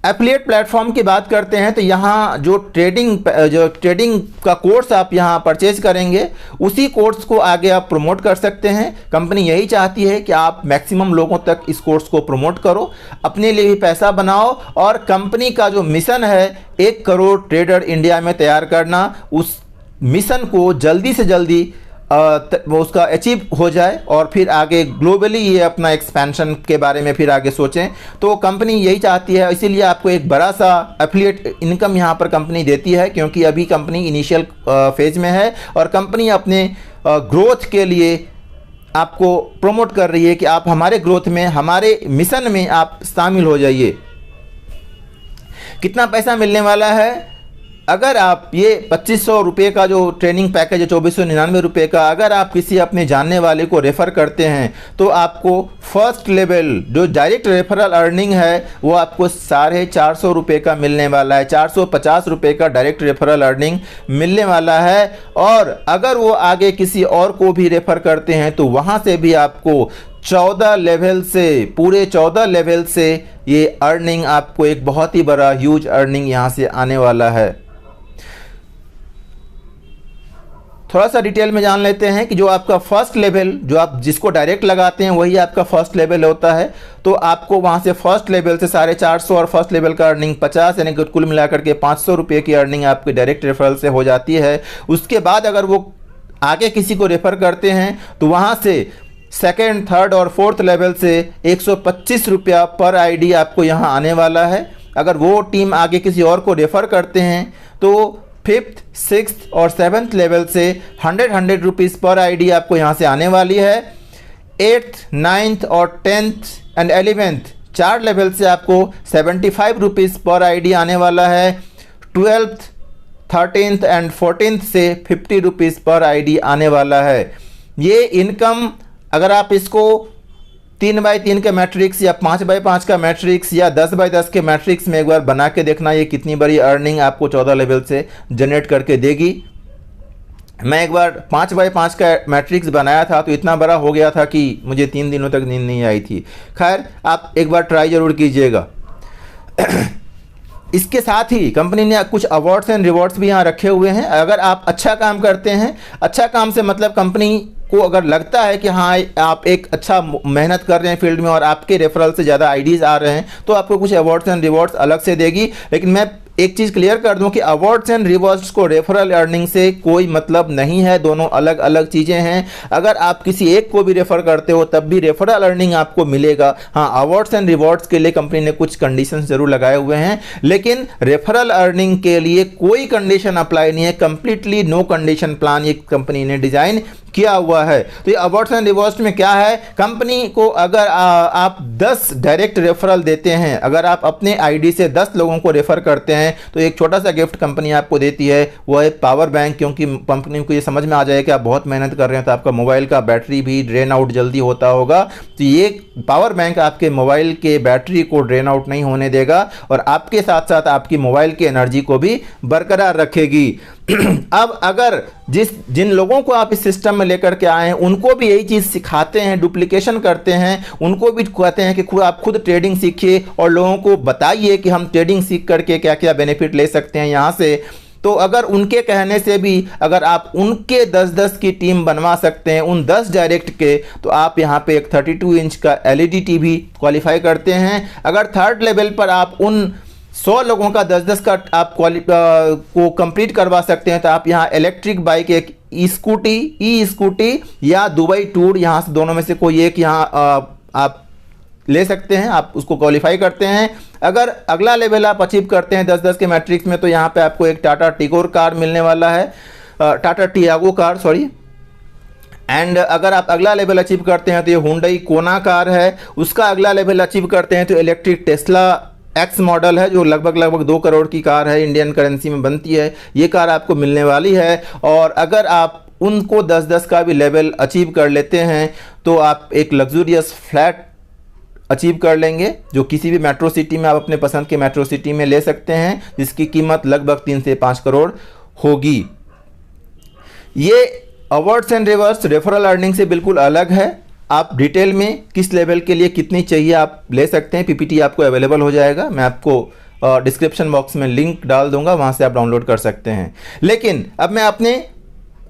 एफिलिएट प्लेटफॉर्म की बात करते हैं तो यहाँ जो ट्रेडिंग का कोर्स आप यहाँ परचेज करेंगे, उसी कोर्स को आगे आप प्रमोट कर सकते हैं। कंपनी यही चाहती है कि आप मैक्सिमम लोगों तक इस कोर्स को प्रमोट करो, अपने लिए भी पैसा बनाओ और कंपनी का जो मिशन है 1 करोड़ ट्रेडर इंडिया में तैयार करना, उस मिशन को जल्दी से जल्दी वो उसका अचीव हो जाए और फिर आगे ग्लोबली ये अपना एक्सपेंशन के बारे में फिर आगे सोचें। तो कंपनी यही चाहती है, इसीलिए आपको एक बड़ा सा एफिलिएट इनकम यहाँ पर कंपनी देती है, क्योंकि अभी कंपनी इनिशियल फेज में है और कंपनी अपने ग्रोथ के लिए आपको प्रमोट कर रही है कि आप हमारे ग्रोथ में, हमारे मिशन में आप शामिल हो जाइए। कितना पैसा मिलने वाला है? अगर आप ये 2500 रुपये का जो ट्रेनिंग पैकेज है, 2499 रुपये का, अगर आप किसी अपने जानने वाले को रेफ़र करते हैं तो आपको फर्स्ट लेवल जो डायरेक्ट रेफरल अर्निंग है वो आपको 450 रुपये का मिलने वाला है। 450 रुपये का डायरेक्ट रेफरल अर्निंग मिलने वाला है। और अगर वो आगे किसी और को भी रेफ़र करते हैं तो वहाँ से भी आपको 14 लेवल से, पूरे 14 लेवल से ये अर्निंग आपको एक बहुत ही बड़ा ह्यूज अर्निंग यहाँ से आने वाला है। थोड़ा सा डिटेल में जान लेते हैं कि जो आपका फर्स्ट लेवल, जो आप जिसको डायरेक्ट लगाते हैं वही आपका फर्स्ट लेवल होता है। तो आपको वहाँ से फर्स्ट लेवल से 450 और फर्स्ट लेवल का अर्निंग 50, यानी कि कुल मिलाकर के 500 रुपये की अर्निंग आपकी डायरेक्ट रेफरल से हो जाती है। उसके बाद अगर वो आगे किसी को रेफ़र करते हैं तो वहाँ से सेकेंड, थर्ड और फोर्थ लेवल से 125 रुपया पर आईडी आपको यहाँ आने वाला है। अगर वो टीम आगे किसी और को रेफ़र करते हैं तो फिफ्थ, सिक्स्थ और सेवन्थ लेवल से 100 रुपीज़ पर आईडी आपको यहाँ से आने वाली है। 8th, 9th और 10th एंड 11th 4 लेवल से आपको 75 रुपीज़ पर आईडी आने वाला है। 12th, 13th एंड 14th से 50 रुपीज़ पर आईडी आने वाला है। ये इनकम अगर आप इसको 3x3 के मैट्रिक्स या 5x5 का मैट्रिक्स या 10x10 के मैट्रिक्स में एक बार बना के देखना, ये कितनी बड़ी अर्निंग आपको 14 लेवल से जनरेट करके देगी। मैं एक बार 5x5 का मैट्रिक्स बनाया था तो इतना बड़ा हो गया था कि मुझे 3 दिनों तक नींद नहीं आई थी। खैर, आप एक बार ट्राई ज़रूर कीजिएगा। इसके साथ ही कंपनी ने कुछ अवार्ड्स एंड रिवॉर्ड्स भी यहाँ रखे हुए हैं। अगर आप अच्छा काम करते हैं, अच्छा काम से मतलब कंपनी को अगर लगता है कि हाँ आप एक अच्छा मेहनत कर रहे हैं फील्ड में और आपके रेफरल से ज़्यादा आईडीज़ आ रहे हैं, तो आपको कुछ अवार्ड्स एंड रिवॉर्ड्स अलग से देगी। लेकिन मैं एक चीज़ क्लियर कर दूं कि अवार्ड्स एंड रिवॉर्ड्स को रेफरल अर्निंग से कोई मतलब नहीं है, दोनों अलग अलग चीज़ें हैं। अगर आप किसी एक को भी रेफर करते हो तब भी रेफरल अर्निंग आपको मिलेगा। हाँ, अवार्ड्स एंड रिवॉर्ड्स के लिए कंपनी ने कुछ कंडीशंस जरूर लगाए हुए हैं, लेकिन रेफरल अर्निंग के लिए कोई कंडीशन अप्लाई नहीं है। कंप्लीटली नो कंडीशन प्लान ये कंपनी ने डिजाइन किया हुआ है। तो ये अवार्ड्स एंड रिवॉर्ड्स में क्या है, कंपनी को अगर आप 10 डायरेक्ट रेफरल देते हैं, अगर आप अपने आईडी से 10 लोगों को रेफर करते हैं तो एक छोटा सा गिफ्ट कंपनी आपको देती है, वो है पावर बैंक। क्योंकि कंपनी को ये समझ में आ जाए कि आप बहुत मेहनत कर रहे हैं तो आपका मोबाइल का बैटरी भी ड्रेन आउट जल्दी होता होगा, तो ये पावर बैंक आपके मोबाइल के बैटरी को ड्रेन आउट नहीं होने देगा और आपके साथ साथ आपकी मोबाइल की एनर्जी को भी बरकरार रखेगी। अब अगर जिन लोगों को आप इस सिस्टम में लेकर के आए हैं उनको भी यही चीज़ सिखाते हैं, डुप्लीकेशन करते हैं, उनको भी कहते हैं कि आप खुद ट्रेडिंग सीखिए और लोगों को बताइए कि हम ट्रेडिंग सीख करके क्या क्या बेनिफिट ले सकते हैं यहाँ से। तो अगर उनके कहने से भी अगर आप उनके 10-10 की टीम बनवा सकते हैं, उन 10 डायरेक्ट के, तो आप यहाँ पे एक 32 इंच का एलईडी टीवी क्वालिफाई करते हैं। अगर थर्ड लेवल पर आप उन 100 लोगों का 10-10 का आप को कंप्लीट करवा सकते हैं तो आप यहाँ इलेक्ट्रिक बाइक, एक ई स्कूटी या दुबई टूर, यहाँ से दोनों में से कोई एक यहाँ आप ले सकते हैं, आप उसको क्वालिफाई करते हैं। अगर अगला लेवल आप अचीव करते हैं 10-10 के मैट्रिक्स में तो यहाँ पे आपको एक टाटा टिगोर कार मिलने वाला है, Tata Tiago car sorry. And अगर आप अगला लेवल अचीव करते हैं तो ये हुंडई कोना कार है। उसका अगला लेवल अचीव करते हैं तो इलेक्ट्रिक टेस्ला एक्स मॉडल है जो लगभग 2 करोड़ की कार है, इंडियन करेंसी में बनती है, ये कार आपको मिलने वाली है। और अगर आप उनको 10-10 का भी लेवल अचीव कर लेते हैं तो आप एक लग्जूरियस फ्लैट अचीव कर लेंगे जो किसी भी मेट्रो सिटी में आप अपने पसंद के मेट्रो सिटी में ले सकते हैं, जिसकी कीमत लगभग 3 से 5 करोड़ होगी। ये awards and rewards referral earning से बिल्कुल अलग है। आप डिटेल में किस लेवल के लिए कितनी चाहिए आप ले सकते हैं, पीपीटी आपको अवेलेबल हो जाएगा, मैं आपको डिस्क्रिप्शन बॉक्स में लिंक डाल दूंगा, वहां से आप डाउनलोड कर सकते हैं। लेकिन अब मैं अपने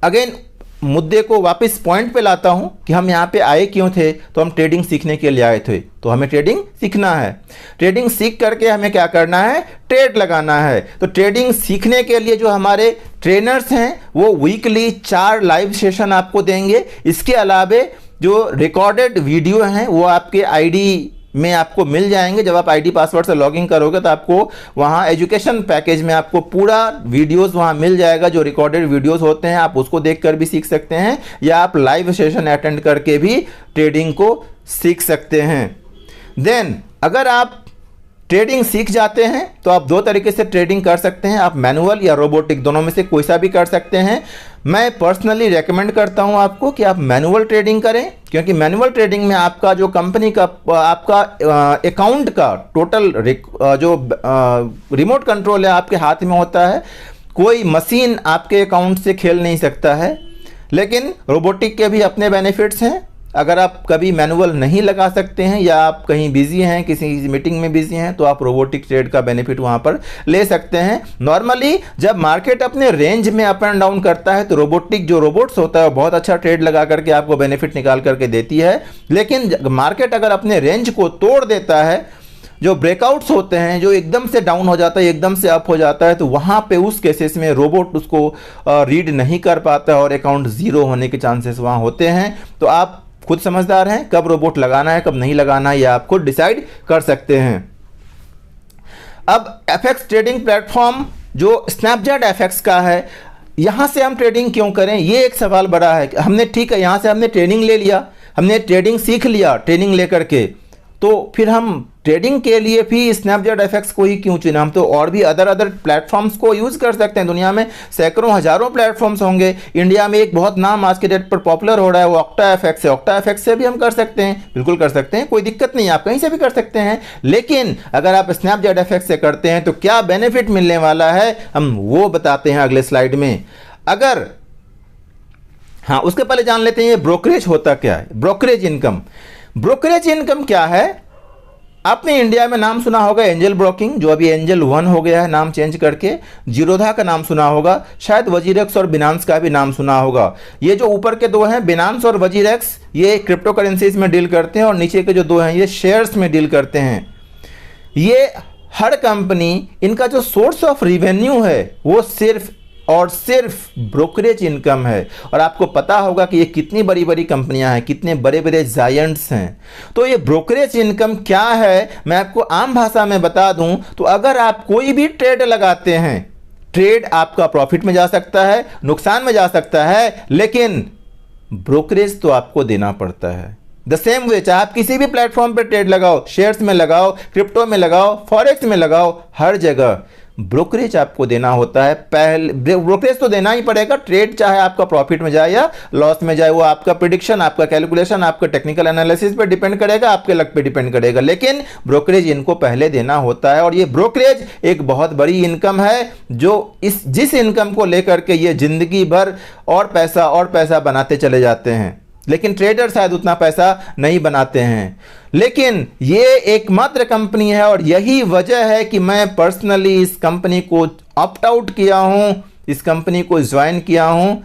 अगेन मुद्दे को वापस पॉइंट पे लाता हूं कि हम यहाँ पे आए क्यों थे। तो हम ट्रेडिंग सीखने के लिए आए थे, तो हमें ट्रेडिंग सीखना है। ट्रेडिंग सीख करके हमें क्या करना है, ट्रेड लगाना है। तो ट्रेडिंग सीखने के लिए जो हमारे ट्रेनर्स हैं वो वीकली 4 लाइव सेशन आपको देंगे। इसके अलावे जो रिकॉर्डेड वीडियो हैं वो आपके आईडी में आपको मिल जाएंगे। जब आप आईडी पासवर्ड से लॉगिन करोगे तो आपको वहाँ एजुकेशन पैकेज में आपको पूरा वीडियोस वहाँ मिल जाएगा, जो रिकॉर्डेड वीडियोस होते हैं आप उसको देखकर भी सीख सकते हैं, या आप लाइव सेशन अटेंड करके भी ट्रेडिंग को सीख सकते हैं। देन अगर आप ट्रेडिंग सीख जाते हैं तो आप 2 तरीके से ट्रेडिंग कर सकते हैं, आप मैनुअल या रोबोटिक, दोनों में से कोई सा भी कर सकते हैं। मैं पर्सनली रेकमेंड करता हूं आपको कि आप मैनुअल ट्रेडिंग करें, क्योंकि मैनुअल ट्रेडिंग में आपका जो कंपनी का आपका अकाउंट का टोटल जो रिमोट कंट्रोल है आपके हाथ में होता है, कोई मशीन आपके अकाउंट से खेल नहीं सकता है। लेकिन रोबोटिक के भी अपने बेनिफिट्स हैं। अगर आप कभी मैनुअल नहीं लगा सकते हैं या आप कहीं बिजी हैं, किसी मीटिंग में बिजी हैं, तो आप रोबोटिक ट्रेड का बेनिफिट वहां पर ले सकते हैं। नॉर्मली जब मार्केट अपने रेंज में अप एंड डाउन करता है तो रोबोटिक जो रोबोट्स होता है वो बहुत अच्छा ट्रेड लगा करके आपको बेनिफिट निकाल करके देती है। लेकिन मार्केट अगर अपने रेंज को तोड़ देता है, जो ब्रेकआउट्स होते हैं, जो एकदम से डाउन हो जाता है, एकदम से अप हो जाता है, तो वहां पे उस केसेस में रोबोट उसको रीड नहीं कर पाता और अकाउंट जीरो होने के चांसेस वहां होते हैं। तो आप खुद समझदार हैं, कब रोबोट लगाना है कब नहीं लगाना है, या आप खुद डिसाइड कर सकते हैं। अब एफएक्स ट्रेडिंग प्लेटफॉर्म जो स्नैपजेट एफएक्स का है, यहां से हम ट्रेडिंग क्यों करें, ये एक सवाल बड़ा है। हमने ठीक है, यहां से हमने ट्रेनिंग ले लिया, हमने ट्रेडिंग सीख लिया, ट्रेनिंग लेकर के, तो फिर हम ट्रेडिंग के लिए भी स्नैपजेट एफएक्स को ही क्यों चुना? हम तो और भी अदर प्लेटफॉर्म्स को यूज कर सकते हैं। दुनिया में सैकड़ों हजारों प्लेटफॉर्म्स होंगे। इंडिया में एक बहुत नाम आज के डेट पर पॉपुलर हो रहा है, वो ऑक्टा एफएक्स है। ऑक्टा एफएक्स से भी हम कर सकते हैं, बिल्कुल कर सकते हैं, कोई दिक्कत नहीं, आप कहीं से भी कर सकते हैं। लेकिन अगर आप स्नैपजेट एफएक्स से करते हैं तो क्या बेनिफिट मिलने वाला है, हम वो बताते हैं अगले स्लाइड में। अगर हाँ, उसके पहले जान लेते हैं ये ब्रोकरेज होता क्या है। ब्रोकरेज इनकम, ब्रोकरेज इनकम क्या है? आपने इंडिया में नाम सुना होगा एंजल ब्रोकिंग, जो अभी एंजल 1 हो गया है नाम चेंज करके। जीरोधा का नाम सुना होगा, शायद वजीरेक्स और बिनांस का भी नाम सुना होगा। ये जो ऊपर के 2 हैं बिनांस और वजीरेक्स, ये क्रिप्टो करेंसीज में डील करते हैं, और नीचे के जो 2 हैं ये शेयर्स में डील करते हैं। ये हर कंपनी, इनका जो सोर्स ऑफ रिवेन्यू है वो सिर्फ और सिर्फ ब्रोकरेज इनकम है। और आपको पता होगा कि ये कितनी बड़ी बड़ी कंपनियां हैं, कितने बड़े बड़े जायंट्स हैं। तो ये ब्रोकरेज इनकम क्या है, मैं आपको आम भाषा में बता दूं तो अगर आप कोई भी ट्रेड लगाते हैं, ट्रेड आपका प्रॉफिट में जा सकता है, नुकसान में जा सकता है, लेकिन ब्रोकरेज तो आपको देना पड़ता है। द सेम वे, चाहे आप किसी भी प्लेटफॉर्म पर ट्रेड लगाओ, शेयर्स में लगाओ, क्रिप्टो में लगाओ, फॉरेक्स में लगाओ, हर जगह ब्रोकरेज आपको देना होता है। पहले ब्रोकरेज तो देना ही पड़ेगा। ट्रेड चाहे आपका प्रॉफिट में जाए या लॉस में जाए, वो आपका प्रिडिक्शन, आपका कैलकुलेशन, आपका टेक्निकल एनालिसिस पे डिपेंड करेगा, आपके लक पे डिपेंड करेगा, लेकिन ब्रोकरेज इनको पहले देना होता है। और ये ब्रोकरेज एक बहुत बड़ी इनकम है, जो जिस इनकम को लेकर के ये जिंदगी भर और पैसा बनाते चले जाते हैं। लेकिन ट्रेडर शायद उतना पैसा नहीं बनाते हैं। लेकिन ये एकमात्र कंपनी है और यही वजह है कि मैं पर्सनली इस कंपनी को ऑप्ट आउट किया हूं, इस कंपनी को ज्वाइन किया हूं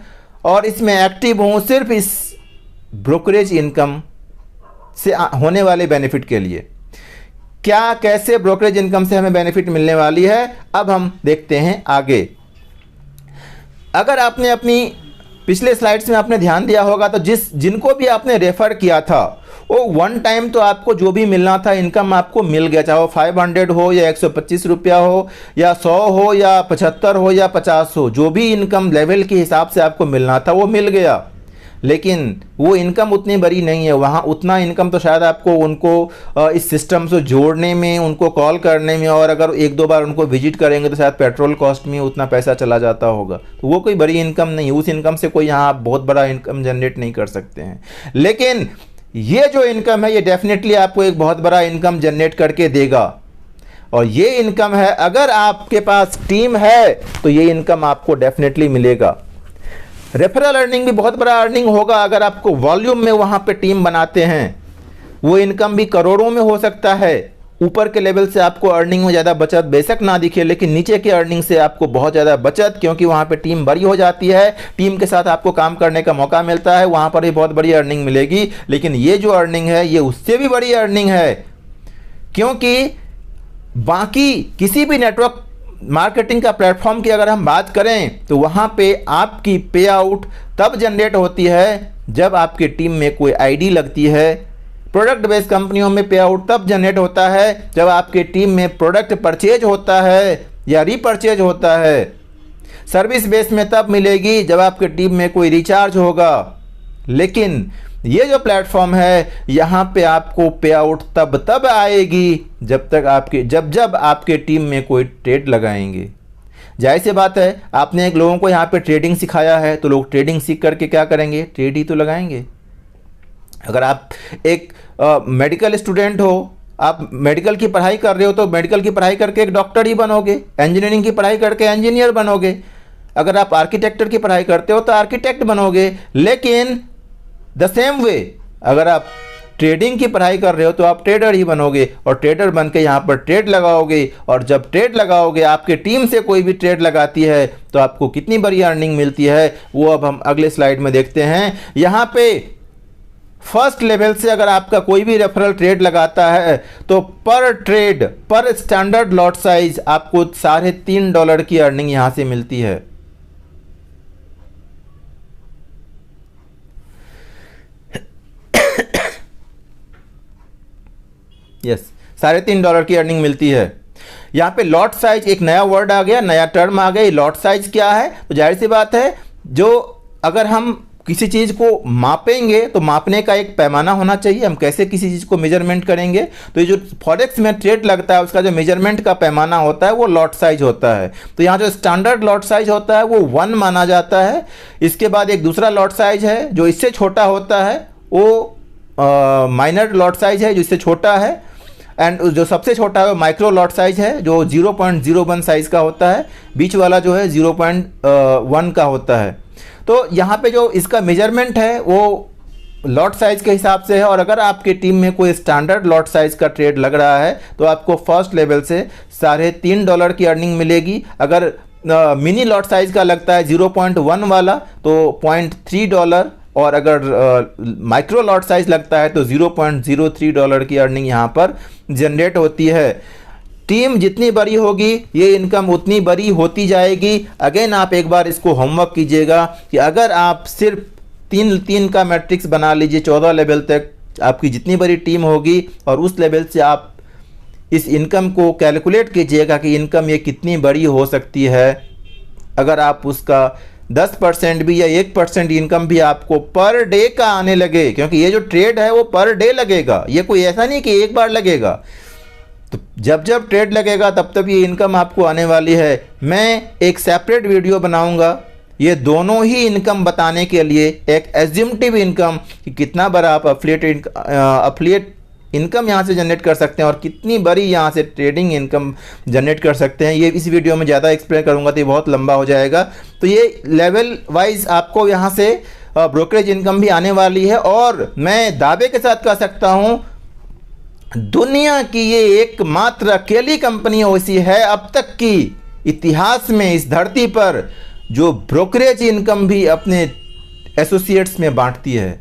और इसमें एक्टिव हूं सिर्फ इस ब्रोकरेज इनकम से होने वाले बेनिफिट के लिए। क्या, कैसे ब्रोकरेज इनकम से हमें बेनिफिट मिलने वाली है, अब हम देखते हैं आगे। अगर आपने अपनी पिछले स्लाइड्स में आपने ध्यान दिया होगा तो जिनको भी आपने रेफर किया था वो वन टाइम तो आपको जो भी मिलना था इनकम आपको मिल गया, चाहे वो 500 हो या 125 रुपया हो या 100 हो या 75 हो या 50 हो, जो भी इनकम लेवल के हिसाब से आपको मिलना था वो मिल गया। लेकिन वो इनकम उतनी बड़ी नहीं है, वहाँ उतना इनकम तो शायद आपको उनको इस सिस्टम से जोड़ने में, उनको कॉल करने में, और अगर एक दो बार उनको विजिट करेंगे तो शायद पेट्रोल कॉस्ट में उतना पैसा चला जाता होगा। तो वो कोई बड़ी इनकम नहीं, उस इनकम से कोई यहाँ आप बहुत बड़ा इनकम जनरेट नहीं कर सकते हैं। लेकिन ये जो इनकम है ये डेफिनेटली आपको एक बहुत बड़ा इनकम जनरेट करके देगा। और ये इनकम है, अगर आपके पास टीम है तो ये इनकम आपको डेफिनेटली मिलेगा। रेफरल अर्निंग भी बहुत बड़ा अर्निंग होगा अगर आपको वॉल्यूम में वहाँ पे टीम बनाते हैं। वो इनकम भी करोड़ों में हो सकता है। ऊपर के लेवल से आपको अर्निंग में ज़्यादा बचत बेशक ना दिखे, लेकिन नीचे के अर्निंग से आपको बहुत ज़्यादा बचत, क्योंकि वहाँ पे टीम बड़ी हो जाती है, टीम के साथ आपको काम करने का मौका मिलता है, वहाँ पर भी बहुत बड़ी अर्निंग मिलेगी। लेकिन ये जो अर्निंग है ये उससे भी बड़ी अर्निंग है, क्योंकि बाकी किसी भी नेटवर्क मार्केटिंग का प्लेटफॉर्म की अगर हम बात करें तो वहाँ पे आपकी पे आउट तब जनरेट होती है जब आपके टीम में कोई आईडी लगती है। प्रोडक्ट बेस्ड कंपनियों में पे आउट तब जनरेट होता है जब आपके टीम में प्रोडक्ट परचेज होता है या रीपरचेज होता है। सर्विस बेस्ड में तब मिलेगी जब आपके टीम में कोई रिचार्ज होगा। लेकिन ये जो प्लेटफॉर्म है यहाँ पे आपको पे आउट तब आएगी जब आपके टीम में कोई ट्रेड लगाएंगे। जाहिर सी बात है, आपने एक लोगों को यहाँ पे ट्रेडिंग सिखाया है तो लोग ट्रेडिंग सीख करके क्या करेंगे, ट्रेड ही तो लगाएंगे। अगर आप एक मेडिकल स्टूडेंट हो, आप मेडिकल की पढ़ाई कर रहे हो तो मेडिकल की पढ़ाई करके एक डॉक्टर ही बनोगे, इंजीनियरिंग की पढ़ाई करके इंजीनियर बनोगे, अगर आप आर्किटेक्चर की पढ़ाई करते हो तो आर्किटेक्ट बनोगे। लेकिन द सेम वे अगर आप ट्रेडिंग की पढ़ाई कर रहे हो तो आप ट्रेडर ही बनोगे और ट्रेडर बन के यहाँ पर ट्रेड लगाओगे। और जब ट्रेड लगाओगे, आपके टीम से कोई भी ट्रेड लगाती है तो आपको कितनी बड़ी अर्निंग मिलती है वो अब हम अगले स्लाइड में देखते हैं। यहाँ पे फर्स्ट लेवल से अगर आपका कोई भी रेफरल ट्रेड लगाता है तो पर ट्रेड पर स्टैंडर्ड लॉट साइज आपको $3.5 की अर्निंग यहाँ से मिलती है। यस, $3.5 की अर्निंग मिलती है। यहाँ पे लॉट साइज एक नया वर्ड आ गया, नया टर्म आ गया। लॉट साइज क्या है? तो जाहिर सी बात है, जो अगर हम किसी चीज़ को मापेंगे तो मापने का एक पैमाना होना चाहिए। हम कैसे किसी चीज़ को मेजरमेंट करेंगे, तो ये जो फॉरेक्स में ट्रेड लगता है उसका जो मेजरमेंट का पैमाना होता है वो लॉट साइज होता है। तो यहाँ जो स्टैंडर्ड लॉट साइज होता है वो 1 माना जाता है। इसके बाद एक दूसरा लॉट साइज है जो इससे छोटा होता है, वो माइनर लॉट साइज है जो इससे छोटा है। एंड जो सबसे छोटा है वो माइक्रो लॉट साइज है जो 0.01 साइज का होता है। बीच वाला जो है 0.1 का होता है। तो यहाँ पे जो इसका मेजरमेंट है वो लॉट साइज के हिसाब से है। और अगर आपके टीम में कोई स्टैंडर्ड लॉट साइज का ट्रेड लग रहा है तो आपको फर्स्ट लेवल से $3.5 की अर्निंग मिलेगी। अगर मिनी लॉट साइज का लगता है 0.1 वाला तो $0.3, और अगर माइक्रो लॉट साइज लगता है तो $0.03 की अर्निंग यहाँ पर जनरेट होती है। टीम जितनी बड़ी होगी ये इनकम उतनी बड़ी होती जाएगी। अगेन आप एक बार इसको होमवर्क कीजिएगा कि अगर आप सिर्फ तीन का मैट्रिक्स बना लीजिए 14 लेवल तक, आपकी जितनी बड़ी टीम होगी और उस लेवल से आप इस इनकम को कैलकुलेट कीजिएगा कि इनकम ये कितनी बड़ी हो सकती है। अगर आप उसका 10% भी या 1% इनकम भी आपको पर डे का आने लगे, क्योंकि ये जो ट्रेड है वो पर डे लगेगा, ये कोई ऐसा नहीं कि एक बार लगेगा, तो जब जब ट्रेड लगेगा तब तब ये इनकम आपको आने वाली है। मैं एक सेपरेट वीडियो बनाऊंगा ये दोनों ही इनकम बताने के लिए, एक एज्यूमटिव इनकम कि कितना बड़ा आप अफिलिएट इनकम यहाँ से जनरेट कर सकते हैं और कितनी बड़ी यहाँ से ट्रेडिंग इनकम जनरेट कर सकते हैं, ये इस वीडियो में ज़्यादा एक्सप्लेन करूँगा तो ये बहुत लंबा हो जाएगा। तो ये लेवल वाइज आपको यहाँ से ब्रोकरेज इनकम भी आने वाली है और मैं दावे के साथ कह सकता हूँ दुनिया की ये एकमात्र अकेली कंपनी ऐसी है अब तक की इतिहास में इस धरती पर जो ब्रोकरेज इनकम भी अपने एसोसिएट्स में बांटती है।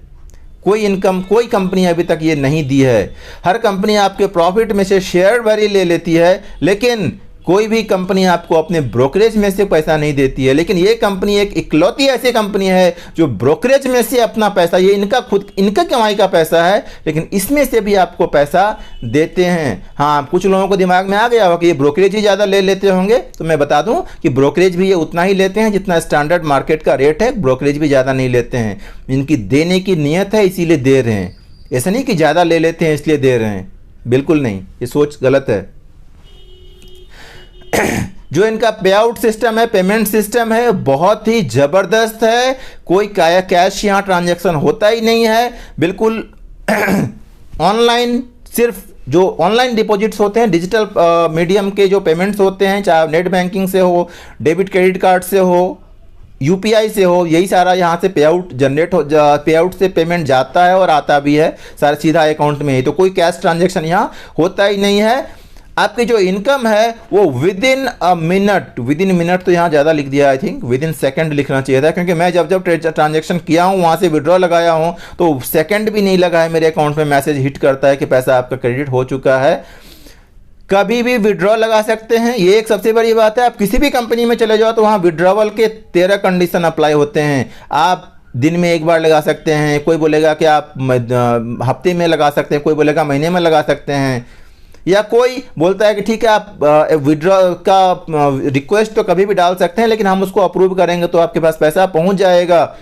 कोई कंपनी अभी तक ये नहीं दी है। हर कंपनी आपके प्रॉफिट में से शेयर भरी ले लेती है, लेकिन कोई भी कंपनी आपको अपने ब्रोकरेज में से पैसा नहीं देती है। लेकिन ये कंपनी एक इकलौती ऐसी कंपनी है जो ब्रोकरेज में से अपना पैसा, ये इनका कमाई का पैसा है, लेकिन इसमें से भी आपको पैसा देते हैं। हाँ, कुछ लोगों को दिमाग में आ गया होगा कि ये ब्रोकरेज ही ज़्यादा ले लेते होंगे, तो मैं बता दूं कि ब्रोकरेज भी ये उतना ही लेते हैं जितना स्टैंडर्ड मार्केट का रेट है। ब्रोकरेज भी ज़्यादा नहीं लेते हैं, इनकी देने की नीयत है इसीलिए दे रहे हैं। ऐसा नहीं कि ज़्यादा ले लेते हैं इसलिए दे रहे हैं, बिल्कुल नहीं, ये सोच गलत है। जो इनका पे आउट सिस्टम है, पेमेंट सिस्टम है, बहुत ही ज़बरदस्त है। कोई कैश यहाँ ट्रांजैक्शन होता ही नहीं है, बिल्कुल ऑनलाइन। सिर्फ जो ऑनलाइन डिपॉजिट्स होते हैं, डिजिटल मीडियम के जो पेमेंट्स होते हैं, चाहे नेट बैंकिंग से हो, डेबिट क्रेडिट कार्ड से हो, यूपीआई से हो, यही सारा यहाँ से पे आउट जनरेट हो, पे आउट से पेमेंट जाता है और आता भी है सारा सीधा अकाउंट में ही। तो कोई कैश ट्रांजैक्शन यहाँ होता ही नहीं है। आपकी जो इनकम है वो विद इन मिनट तो यहाँ ज़्यादा लिख दिया, I think with in second लिखना चाहिए था, क्योंकि मैं जब ट्रांजैक्शन किया हूँ वहाँ से विड्रॉ लगाया हूँ तो सेकंड भी नहीं लगा है मेरे अकाउंट में मैसेज हिट करता है कि पैसा आपका क्रेडिट हो चुका है। कभी भी विड्रॉ लगा सकते हैं, ये एक सबसे बड़ी बात है। आप किसी भी कंपनी में चले जाओ तो वहाँ विड्रॉवल के 13 कंडीशन अप्लाई होते हैं। आप दिन में एक बार लगा सकते हैं, कोई बोलेगा कि आप हफ्ते में लगा सकते हैं, कोई बोलेगा महीने में लगा सकते हैं, या कोई बोलता है कि ठीक है आप विड्रॉ का रिक्वेस्ट तो कभी भी डाल सकते हैं, लेकिन हम उसको अप्रूव करेंगे तो आपके पास पैसा पहुंच जाएगा।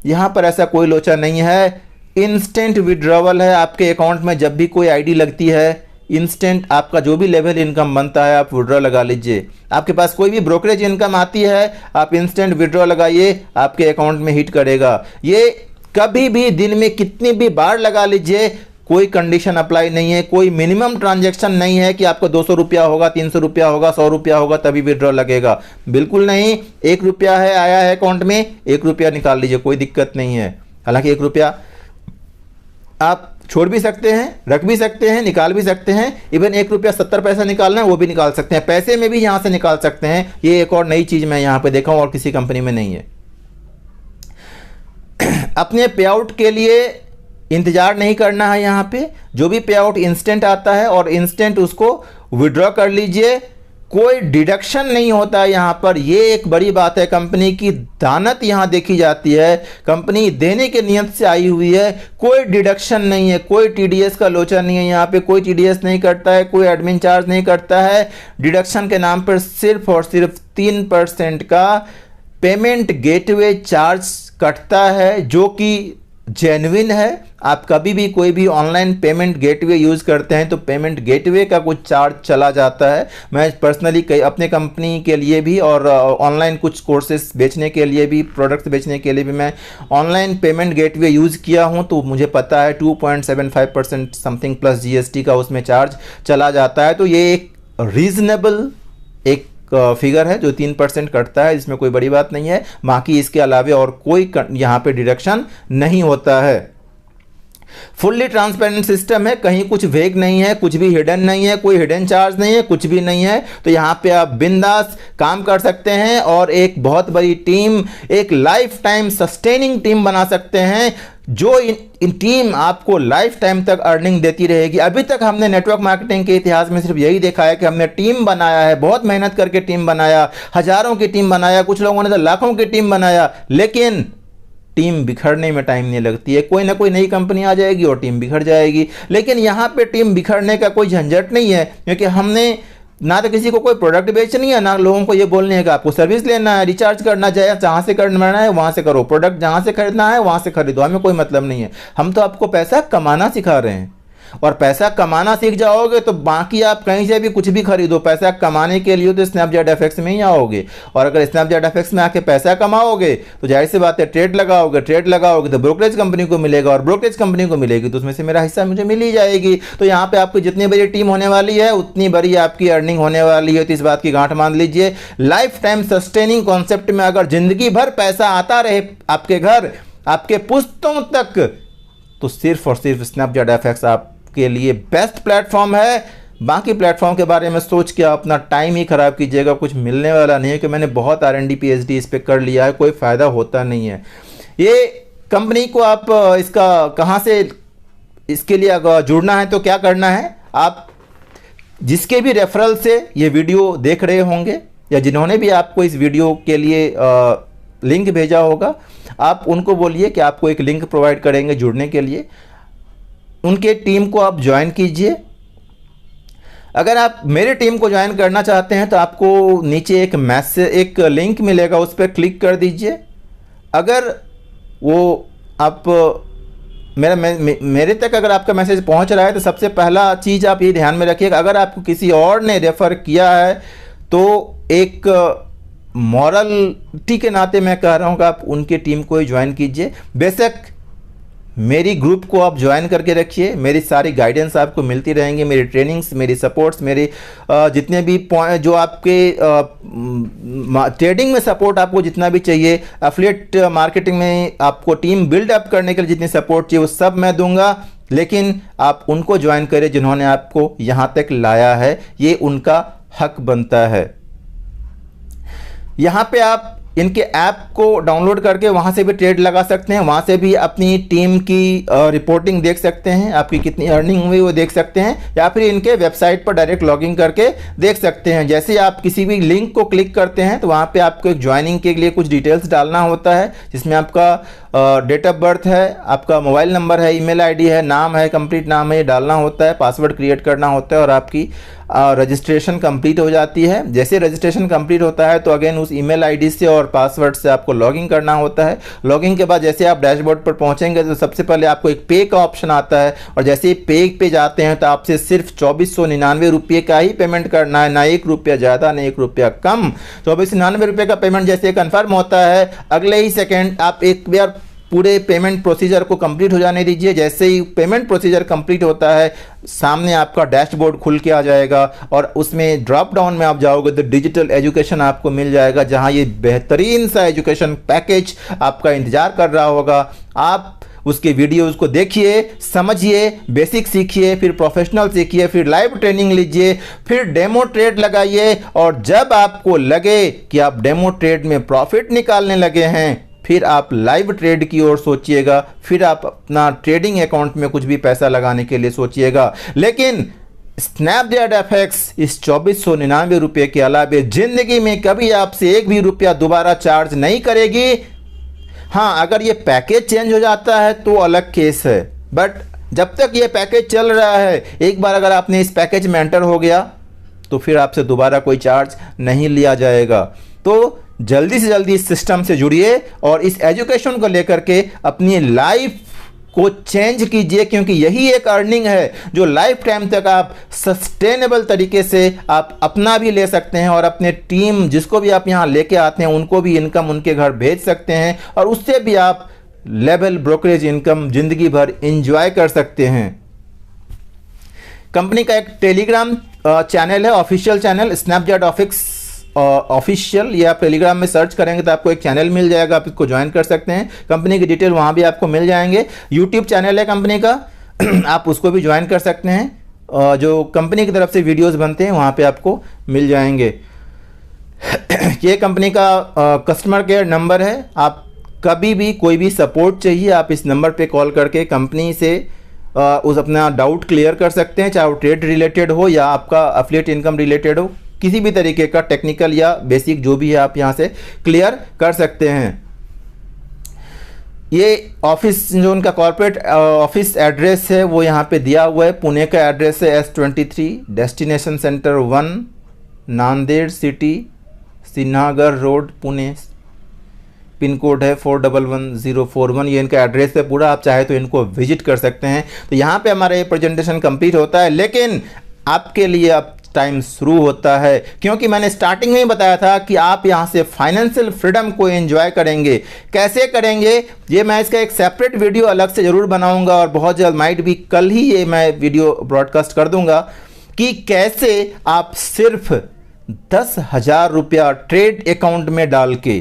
यहाँ पर ऐसा कोई लोचा नहीं है, इंस्टेंट विड्रॉवल है। आपके अकाउंट में जब भी कोई आईडी लगती है, इंस्टेंट आपका जो भी लेवल इनकम बनता है आप विड्रॉ लगा लीजिए। आपके पास कोई भी ब्रोकरेज इनकम आती है, आप इंस्टेंट विड्रॉ लगाइए, आपके अकाउंट में हिट करेगा। ये कभी भी दिन में कितनी भी बार लगा लीजिए, कोई कंडीशन अप्लाई नहीं है, कोई मिनिमम ट्रांजैक्शन नहीं है कि आपको 200 रुपया होगा, 300 रुपया होगा, 100 रुपया होगा तभी विड्रॉ लगेगा, बिल्कुल नहीं। 1 रुपया है आया है अकाउंट में, 1 रुपया निकाल लीजिए, कोई दिक्कत नहीं है। हालांकि 1 रुपया आप छोड़ भी सकते हैं, रख भी सकते हैं, निकाल भी सकते हैं। इवन 1 रुपया 70 पैसा निकालना है वो भी निकाल सकते हैं, पैसे में भी यहाँ से निकाल सकते हैं। ये एक और नई चीज़ मैं यहाँ पे देखा हूँ और किसी कंपनी में नहीं है। अपने पे आउट के लिए इंतज़ार नहीं करना है। यहाँ पे जो भी पे आउट इंस्टेंट आता है और इंस्टेंट उसको विड्रॉ कर लीजिए, कोई डिडक्शन नहीं होता है यहाँ पर। ये एक बड़ी बात है, कंपनी की दानत यहाँ देखी जाती है, कंपनी देने के नियत से आई हुई है। कोई डिडक्शन नहीं है, कोई टीडीएस का लोचा नहीं है, यहाँ पे कोई टीडीएस नहीं करता है, कोई एडमिन चार्ज नहीं करता है। डिडक्शन के नाम पर सिर्फ और सिर्फ 3% का पेमेंट गेटवे चार्ज कटता है, जो कि जेन्युइन है। आप कभी भी कोई भी ऑनलाइन पेमेंट गेटवे यूज़ करते हैं तो पेमेंट गेटवे का कुछ चार्ज चला जाता है। मैं पर्सनली अपने कंपनी के लिए भी और ऑनलाइन कुछ कोर्सेज बेचने के लिए भी, प्रोडक्ट्स बेचने के लिए भी मैं ऑनलाइन पेमेंट गेटवे यूज़ किया हूं, तो मुझे पता है 2.75% समथिंग प्लस जीएसटी का उसमें चार्ज चला जाता है। तो ये एक रीज़नेबल एक फिगर है जो 3% कटता है, इसमें कोई बड़ी बात नहीं है। बाकी इसके अलावा और कोई यहाँ पे डिडक्शन नहीं होता है। फुल्ली ट्रांसपेरेंट सिस्टम है, कहीं कुछ वेग नहीं है, कुछ भी हिडन नहीं है, कोई हिडन चार्ज नहीं है, कुछ भी नहीं है। तो यहाँ पे आप बिंदास काम कर सकते हैं और एक बहुत बड़ी टीम, एक लाइफ टाइम सस्टेनिंग टीम बना सकते हैं। जो इन टीम आपको लाइफ टाइम तक अर्निंग देती रहेगी। अभी तक हमने नेटवर्क मार्केटिंग के इतिहास में सिर्फ यही देखा है कि हमने टीम बनाया है, बहुत मेहनत करके टीम बनाया, हजारों की टीम बनाया, कुछ लोगों ने तो लाखों की टीम बनाया, लेकिन टीम बिखरने में टाइम नहीं लगती है। कोई ना कोई नई कंपनी आ जाएगी और टीम बिखर जाएगी। लेकिन यहाँ पे टीम बिखरने का कोई झंझट नहीं है, क्योंकि हमने ना तो किसी को कोई प्रोडक्ट बेचनी है, ना लोगों को ये बोलने है कि आपको सर्विस लेना है, रिचार्ज करना चाहिए, जहाँ से करना है वहाँ से करो, प्रोडक्ट जहाँ से खरीदना है वहाँ से खरीदो, हमें कोई मतलब नहीं है। हम तो आपको पैसा कमाना सिखा रहे हैं, और पैसा कमाना सीख जाओगे तो बाकी आप कहीं से भी कुछ भी खरीदो। पैसा कमाने के लिए तो स्नैपचैट एफएक्स में ही आओगे, और अगर स्नैपचैट एफएक्स में आके पैसा कमाओगे तो जाहिर सी बात है ट्रेड लगाओगे तो ब्रोकरेज कंपनी को मिलेगा, और ब्रोकरेज कंपनी को मिलेगी तो उसमें से मेरा हिस्सा मुझे मिल ही जाएगी। तो यहाँ पे आपकी जितनी बड़ी टीम होने वाली है उतनी बड़ी आपकी अर्निंग होने वाली है। तो इस बात की गांठ मान लीजिए। लाइफ टाइम सस्टेनिंग कॉन्सेप्ट में अगर जिंदगी भर पैसा आता रहे आपके घर, आपके पुश्तों तक, तो सिर्फ और सिर्फ स्नैपचैट एफएक्स आप के लिए बेस्ट प्लेटफॉर्म है। बाकी प्लेटफॉर्म के बारे में सोच के अपना टाइम ही खराब कीजिएगा, कुछ मिलने वाला नहीं है। कि मैंने बहुत R&D PhD इस पे कर लिया है, कोई फ़ायदा होता नहीं है। ये कंपनी को आप इसका कहाँ से इसके लिए अगर जुड़ना है तो क्या करना है, आप जिसके भी रेफरल से ये वीडियो देख रहे होंगे या जिन्होंने भी आपको इस वीडियो के लिए लिंक भेजा होगा, आप उनको बोलिए कि आपको एक लिंक प्रोवाइड करेंगे जुड़ने के लिए। उनके टीम को आप ज्वाइन कीजिए। अगर आप मेरे टीम को ज्वाइन करना चाहते हैं तो आपको नीचे एक लिंक मिलेगा, उस पर क्लिक कर दीजिए। अगर वो आप मेरे तक अगर आपका मैसेज पहुंच रहा है तो सबसे पहला चीज़ आप ये ध्यान में रखिएगा, अगर आपको किसी और ने रेफ़र किया है तो एक मॉरलिटी के नाते मैं कह रहा हूँ कि आप उनकी टीम को ही ज्वाइन कीजिए। बेशक मेरी ग्रुप को आप ज्वाइन करके रखिए, मेरी सारी गाइडेंस आपको मिलती रहेंगी, मेरी ट्रेनिंग्स, मेरी सपोर्ट्स, मेरे जितने भी जो आपके ट्रेडिंग में सपोर्ट आपको जितना भी चाहिए, एफिलिएट मार्केटिंग में आपको टीम बिल्ड अप करने के लिए जितनी सपोर्ट चाहिए वो सब मैं दूंगा। लेकिन आप उनको ज्वाइन करें जिन्होंने आपको यहाँ तक लाया है, ये उनका हक बनता है। यहाँ पे आप इनके ऐप को डाउनलोड करके वहाँ से भी ट्रेड लगा सकते हैं, वहाँ से भी अपनी टीम की रिपोर्टिंग देख सकते हैं, आपकी कितनी अर्निंग हुई वो देख सकते हैं, या फिर इनके वेबसाइट पर डायरेक्ट लॉगिन करके देख सकते हैं। जैसे आप किसी भी लिंक को क्लिक करते हैं तो वहाँ पे आपको एक ज्वाइनिंग के लिए कुछ डिटेल्स डालना होता है, जिसमें आपका डेट ऑफ बर्थ है, आपका मोबाइल नंबर है, ईमेल आईडी है, नाम है, कंप्लीट नाम है, ये डालना होता है, पासवर्ड क्रिएट करना होता है और आपकी रजिस्ट्रेशन कंप्लीट हो जाती है। जैसे रजिस्ट्रेशन कंप्लीट होता है तो अगेन उस ईमेल आईडी से और पासवर्ड से आपको लॉगिन करना होता है। लॉगिन के बाद जैसे आप डैशबोर्ड पर पहुंचेंगे तो सबसे पहले आपको एक पे का ऑप्शन आता है, और जैसे ही पे पे जाते हैं तो आपसे सिर्फ 2499 रुपये का ही पेमेंट करना है, ना 1 रुपया ज़्यादा ना 1 रुपया कम। 2499 रुपये का पेमेंट जैसे कन्फर्म होता है, अगले ही सेकेंड आप एक बार पूरे पेमेंट प्रोसीजर को कंप्लीट हो जाने दीजिए। जैसे ही पेमेंट प्रोसीजर कंप्लीट होता है सामने आपका डैशबोर्ड खुल के आ जाएगा, और उसमें ड्रॉप डाउन में आप जाओगे तो डिजिटल एजुकेशन आपको मिल जाएगा, जहां ये बेहतरीन सा एजुकेशन पैकेज आपका इंतजार कर रहा होगा। आप उसके वीडियोस को देखिए, समझिए, बेसिक सीखिए, फिर प्रोफेशनल सीखिए, फिर लाइव ट्रेनिंग लीजिए, फिर डेमो ट्रेड लगाइए, और जब आपको लगे कि आप डेमो ट्रेड में प्रॉफिट निकालने लगे हैं फिर आप लाइव ट्रेड की ओर सोचिएगा, फिर आप अपना ट्रेडिंग अकाउंट में कुछ भी पैसा लगाने के लिए सोचिएगा। लेकिन स्नैपचैट एफएक्स इस 2499 रुपये के अलावा जिंदगी में कभी आपसे 1 भी रुपया दोबारा चार्ज नहीं करेगी। हाँ, अगर ये पैकेज चेंज हो जाता है तो अलग केस है, बट जब तक ये पैकेज चल रहा है, एक बार अगर आपने इस पैकेज में एंटर हो गया तो फिर आपसे दोबारा कोई चार्ज नहीं लिया जाएगा। तो जल्दी से जल्दी इस सिस्टम से जुड़िए और इस एजुकेशन को लेकर के अपनी लाइफ को चेंज कीजिए, क्योंकि यही एक अर्निंग है जो लाइफ टाइम तक आप सस्टेनेबल तरीके से आप अपना भी ले सकते हैं, और अपने टीम जिसको भी आप यहाँ लेके आते हैं उनको भी इनकम उनके घर भेज सकते हैं, और उससे भी आप लेवल ब्रोकरेज इनकम जिंदगी भर इंजॉय कर सकते हैं। कंपनी का एक टेलीग्राम चैनल है, ऑफिशियल चैनल स्नैपचैट ऑफिशियल, ये आप टेलीग्राम में सर्च करेंगे तो आपको एक चैनल मिल जाएगा, आप इसको ज्वाइन कर सकते हैं। कंपनी की डिटेल वहाँ भी आपको मिल जाएंगे। यूट्यूब चैनल है कंपनी का आप उसको भी ज्वाइन कर सकते हैं, जो कंपनी की तरफ से वीडियोस बनते हैं वहाँ पे आपको मिल जाएंगे। ये कंपनी का कस्टमर केयर नंबर है, आप कभी भी कोई भी सपोर्ट चाहिए आप इस नंबर पे कॉल करके कंपनी से उस अपना डाउट क्लियर कर सकते हैं, चाहे वो ट्रेड रिलेटेड हो या आपका एफिलिएट इनकम रिलेटेड हो, किसी भी तरीके का टेक्निकल या बेसिक जो भी है आप यहाँ से क्लियर कर सकते हैं। ये ऑफिस जो उनका कॉर्पोरेट ऑफिस एड्रेस है वो यहाँ पे दिया हुआ है। पुणे का एड्रेस है S23 destination centre 1 Nanded city Sinhagad road Pune, pin code है 411041। ये इनका एड्रेस है पूरा, आप चाहे तो इनको विजिट कर सकते हैं। तो यहाँ पे हमारा ये प्रेजेंटेशन कंप्लीट होता है, लेकिन आपके लिए अब टाइम शुरू होता है, क्योंकि मैंने स्टार्टिंग में ही बताया था कि आप यहाँ से फाइनेंशियल फ्रीडम को एंजॉय करेंगे। कैसे करेंगे ये मैं इसका एक सेपरेट वीडियो अलग से ज़रूर बनाऊंगा, और बहुत जल्द माइट भी कल ही ये मैं वीडियो ब्रॉडकास्ट कर दूंगा कि कैसे आप सिर्फ 10,000 रुपया ट्रेड अकाउंट में डाल के,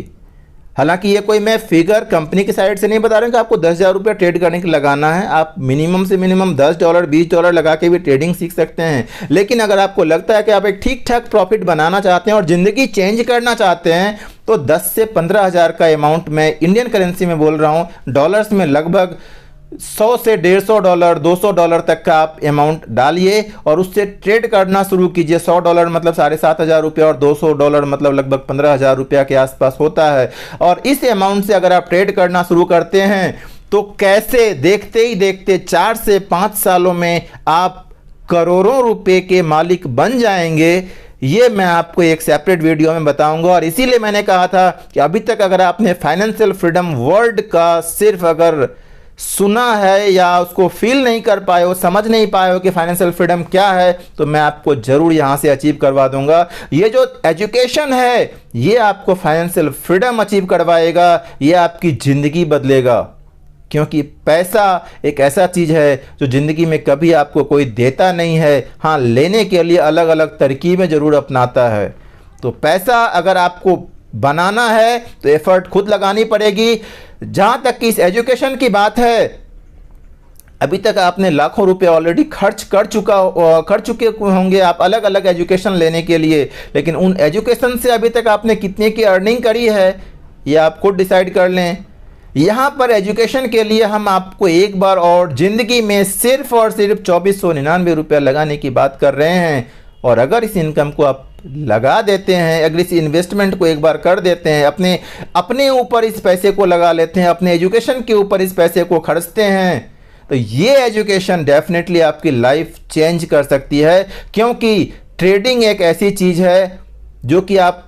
हालांकि ये कोई मैं फिगर कंपनी की साइड से नहीं बता रहा हूँ कि आपको 10,000 रुपया ट्रेड करने के लगाना है। आप मिनिमम से मिनिमम $10 $20 लगा के भी ट्रेडिंग सीख सकते हैं। लेकिन अगर आपको लगता है कि आप एक ठीक ठाक प्रॉफिट बनाना चाहते हैं और ज़िंदगी चेंज करना चाहते हैं, तो 10 से 15,000 का अमाउंट, मैं इंडियन करेंसी में बोल रहा हूँ, डॉलर्स में लगभग 100 से $150 $200 तक का आप अमाउंट डालिए और उससे ट्रेड करना शुरू कीजिए। $100 मतलब 7,500 रुपया और $200 मतलब लगभग 15,000 रुपया के आसपास होता है। और इस अमाउंट से अगर आप ट्रेड करना शुरू करते हैं तो कैसे देखते ही देखते 4 से 5 सालों में आप करोड़ों रुपए के मालिक बन जाएंगे, ये मैं आपको एक सेपरेट वीडियो में बताऊंगा। और इसीलिए मैंने कहा था कि अभी तक अगर आपने फाइनेंशियल फ्रीडम वर्ड का सिर्फ अगर सुना है या उसको फील नहीं कर पाए हो, समझ नहीं पाए हो कि फाइनेंशियल फ्रीडम क्या है, तो मैं आपको जरूर यहां से अचीव करवा दूंगा। ये जो एजुकेशन है ये आपको फाइनेंशियल फ्रीडम अचीव करवाएगा, ये आपकी जिंदगी बदलेगा। क्योंकि पैसा एक ऐसा चीज है जो जिंदगी में कभी आपको कोई देता नहीं है, हाँ लेने के लिए अलग अलग तरकीबें जरूर अपनाता है। तो पैसा अगर आपको बनाना है तो एफर्ट खुद लगानी पड़ेगी। जहां तक कि इस एजुकेशन की बात है, अभी तक आपने लाखों रुपए ऑलरेडी खर्च कर चुके होंगे आप अलग अलग एजुकेशन लेने के लिए, लेकिन उन एजुकेशन से अभी तक आपने कितने की अर्निंग करी है ये आप खुद डिसाइड कर लें। यहाँ पर एजुकेशन के लिए हम आपको एक बार और ज़िंदगी में सिर्फ और सिर्फ 2499 रुपया लगाने की बात कर रहे हैं। और अगर इस इनकम को आप लगा देते हैं, अगर इस इन्वेस्टमेंट को एक बार कर देते हैं, अपने ऊपर इस पैसे को लगा लेते हैं, अपने एजुकेशन के ऊपर इस पैसे को खर्चते हैं, तो ये एजुकेशन डेफिनेटली आपकी लाइफ चेंज कर सकती है। क्योंकि ट्रेडिंग एक ऐसी चीज़ है जो कि आप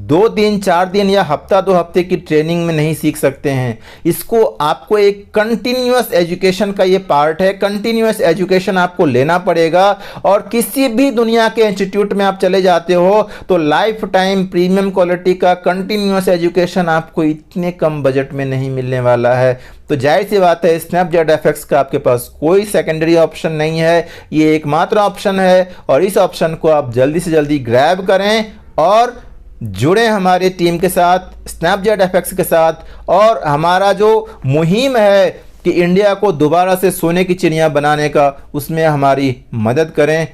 2 दिन 4 दिन या हफ्ता 2 हफ्ते की ट्रेनिंग में नहीं सीख सकते हैं। इसको आपको एक कंटिन्यूअस एजुकेशन का ये पार्ट है, कंटिन्यूअस एजुकेशन आपको लेना पड़ेगा। और किसी भी दुनिया के इंस्टीट्यूट में आप चले जाते हो तो लाइफ टाइम प्रीमियम क्वालिटी का कंटिन्यूअस एजुकेशन आपको इतने कम बजट में नहीं मिलने वाला है। तो जाहिर सी बात है स्नैपजेट एफएक्स का आपके पास कोई सेकेंडरी ऑप्शन नहीं है, ये एकमात्र ऑप्शन है। और इस ऑप्शन को आप जल्दी से जल्दी ग्रैब करें और जुड़े हमारी टीम के साथ, स्नैपजेट एफएक्स के साथ, और हमारा जो मुहिम है कि इंडिया को दोबारा से सोने की चिड़िया बनाने का, उसमें हमारी मदद करें।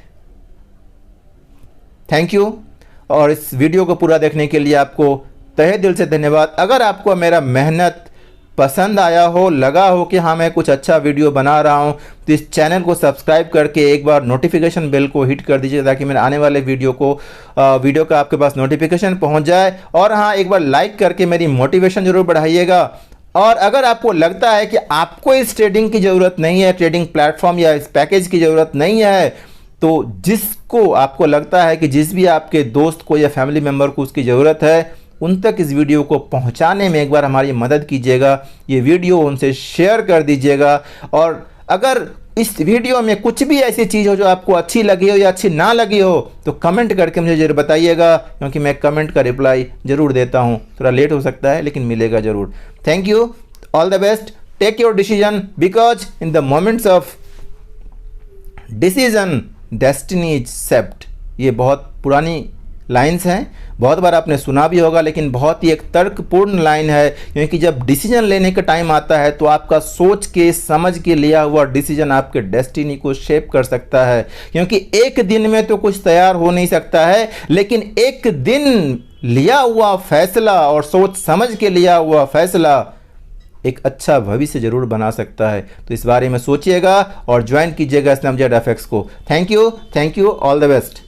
Thank you. और इस वीडियो को पूरा देखने के लिए आपको तहे दिल से धन्यवाद। अगर आपको मेरा मेहनत पसंद आया हो, लगा हो कि हाँ मैं कुछ अच्छा वीडियो बना रहा हूँ, तो इस चैनल को सब्सक्राइब करके एक बार नोटिफिकेशन बेल को हिट कर दीजिए ताकि मेरे आने वाले वीडियो का आपके पास नोटिफिकेशन पहुँच जाए। और हाँ, एक बार लाइक करके मेरी मोटिवेशन ज़रूर बढ़ाइएगा। और अगर आपको लगता है कि आपको इस ट्रेडिंग की ज़रूरत नहीं है, ट्रेडिंग प्लेटफॉर्म या इस पैकेज की ज़रूरत नहीं है, तो जिसको आपको लगता है कि जिस भी आपके दोस्त को या फैमिली मेम्बर को उसकी ज़रूरत है, उन तक इस वीडियो को पहुंचाने में एक बार हमारी मदद कीजिएगा। ये वीडियो उनसे शेयर कर दीजिएगा। और अगर इस वीडियो में कुछ भी ऐसी चीज़ हो जो आपको अच्छी लगी हो या अच्छी ना लगी हो तो कमेंट करके मुझे जरूर बताइएगा, क्योंकि मैं कमेंट का रिप्लाई ज़रूर देता हूँ। थोड़ा लेट हो सकता है लेकिन मिलेगा ज़रूर। Thank you, all the best, take your decision, because in the moments of decision destiny is shaped. ये बहुत पुरानी लाइन्स हैं, बहुत बार आपने सुना भी होगा, लेकिन बहुत ही एक तर्कपूर्ण लाइन है। क्योंकि जब डिसीजन लेने का टाइम आता है तो आपका सोच के समझ के लिया हुआ डिसीजन आपके डेस्टिनी को शेप कर सकता है। क्योंकि एक दिन में तो कुछ तैयार हो नहीं सकता है, लेकिन एक दिन लिया हुआ फैसला और सोच समझ के लिया हुआ फैसला एक अच्छा भविष्य जरूर बना सकता है। तो इस बारे में सोचिएगा और ज्वाइन कीजिएगा स्नैपचैट एफएक्स को। Thank you, all the best.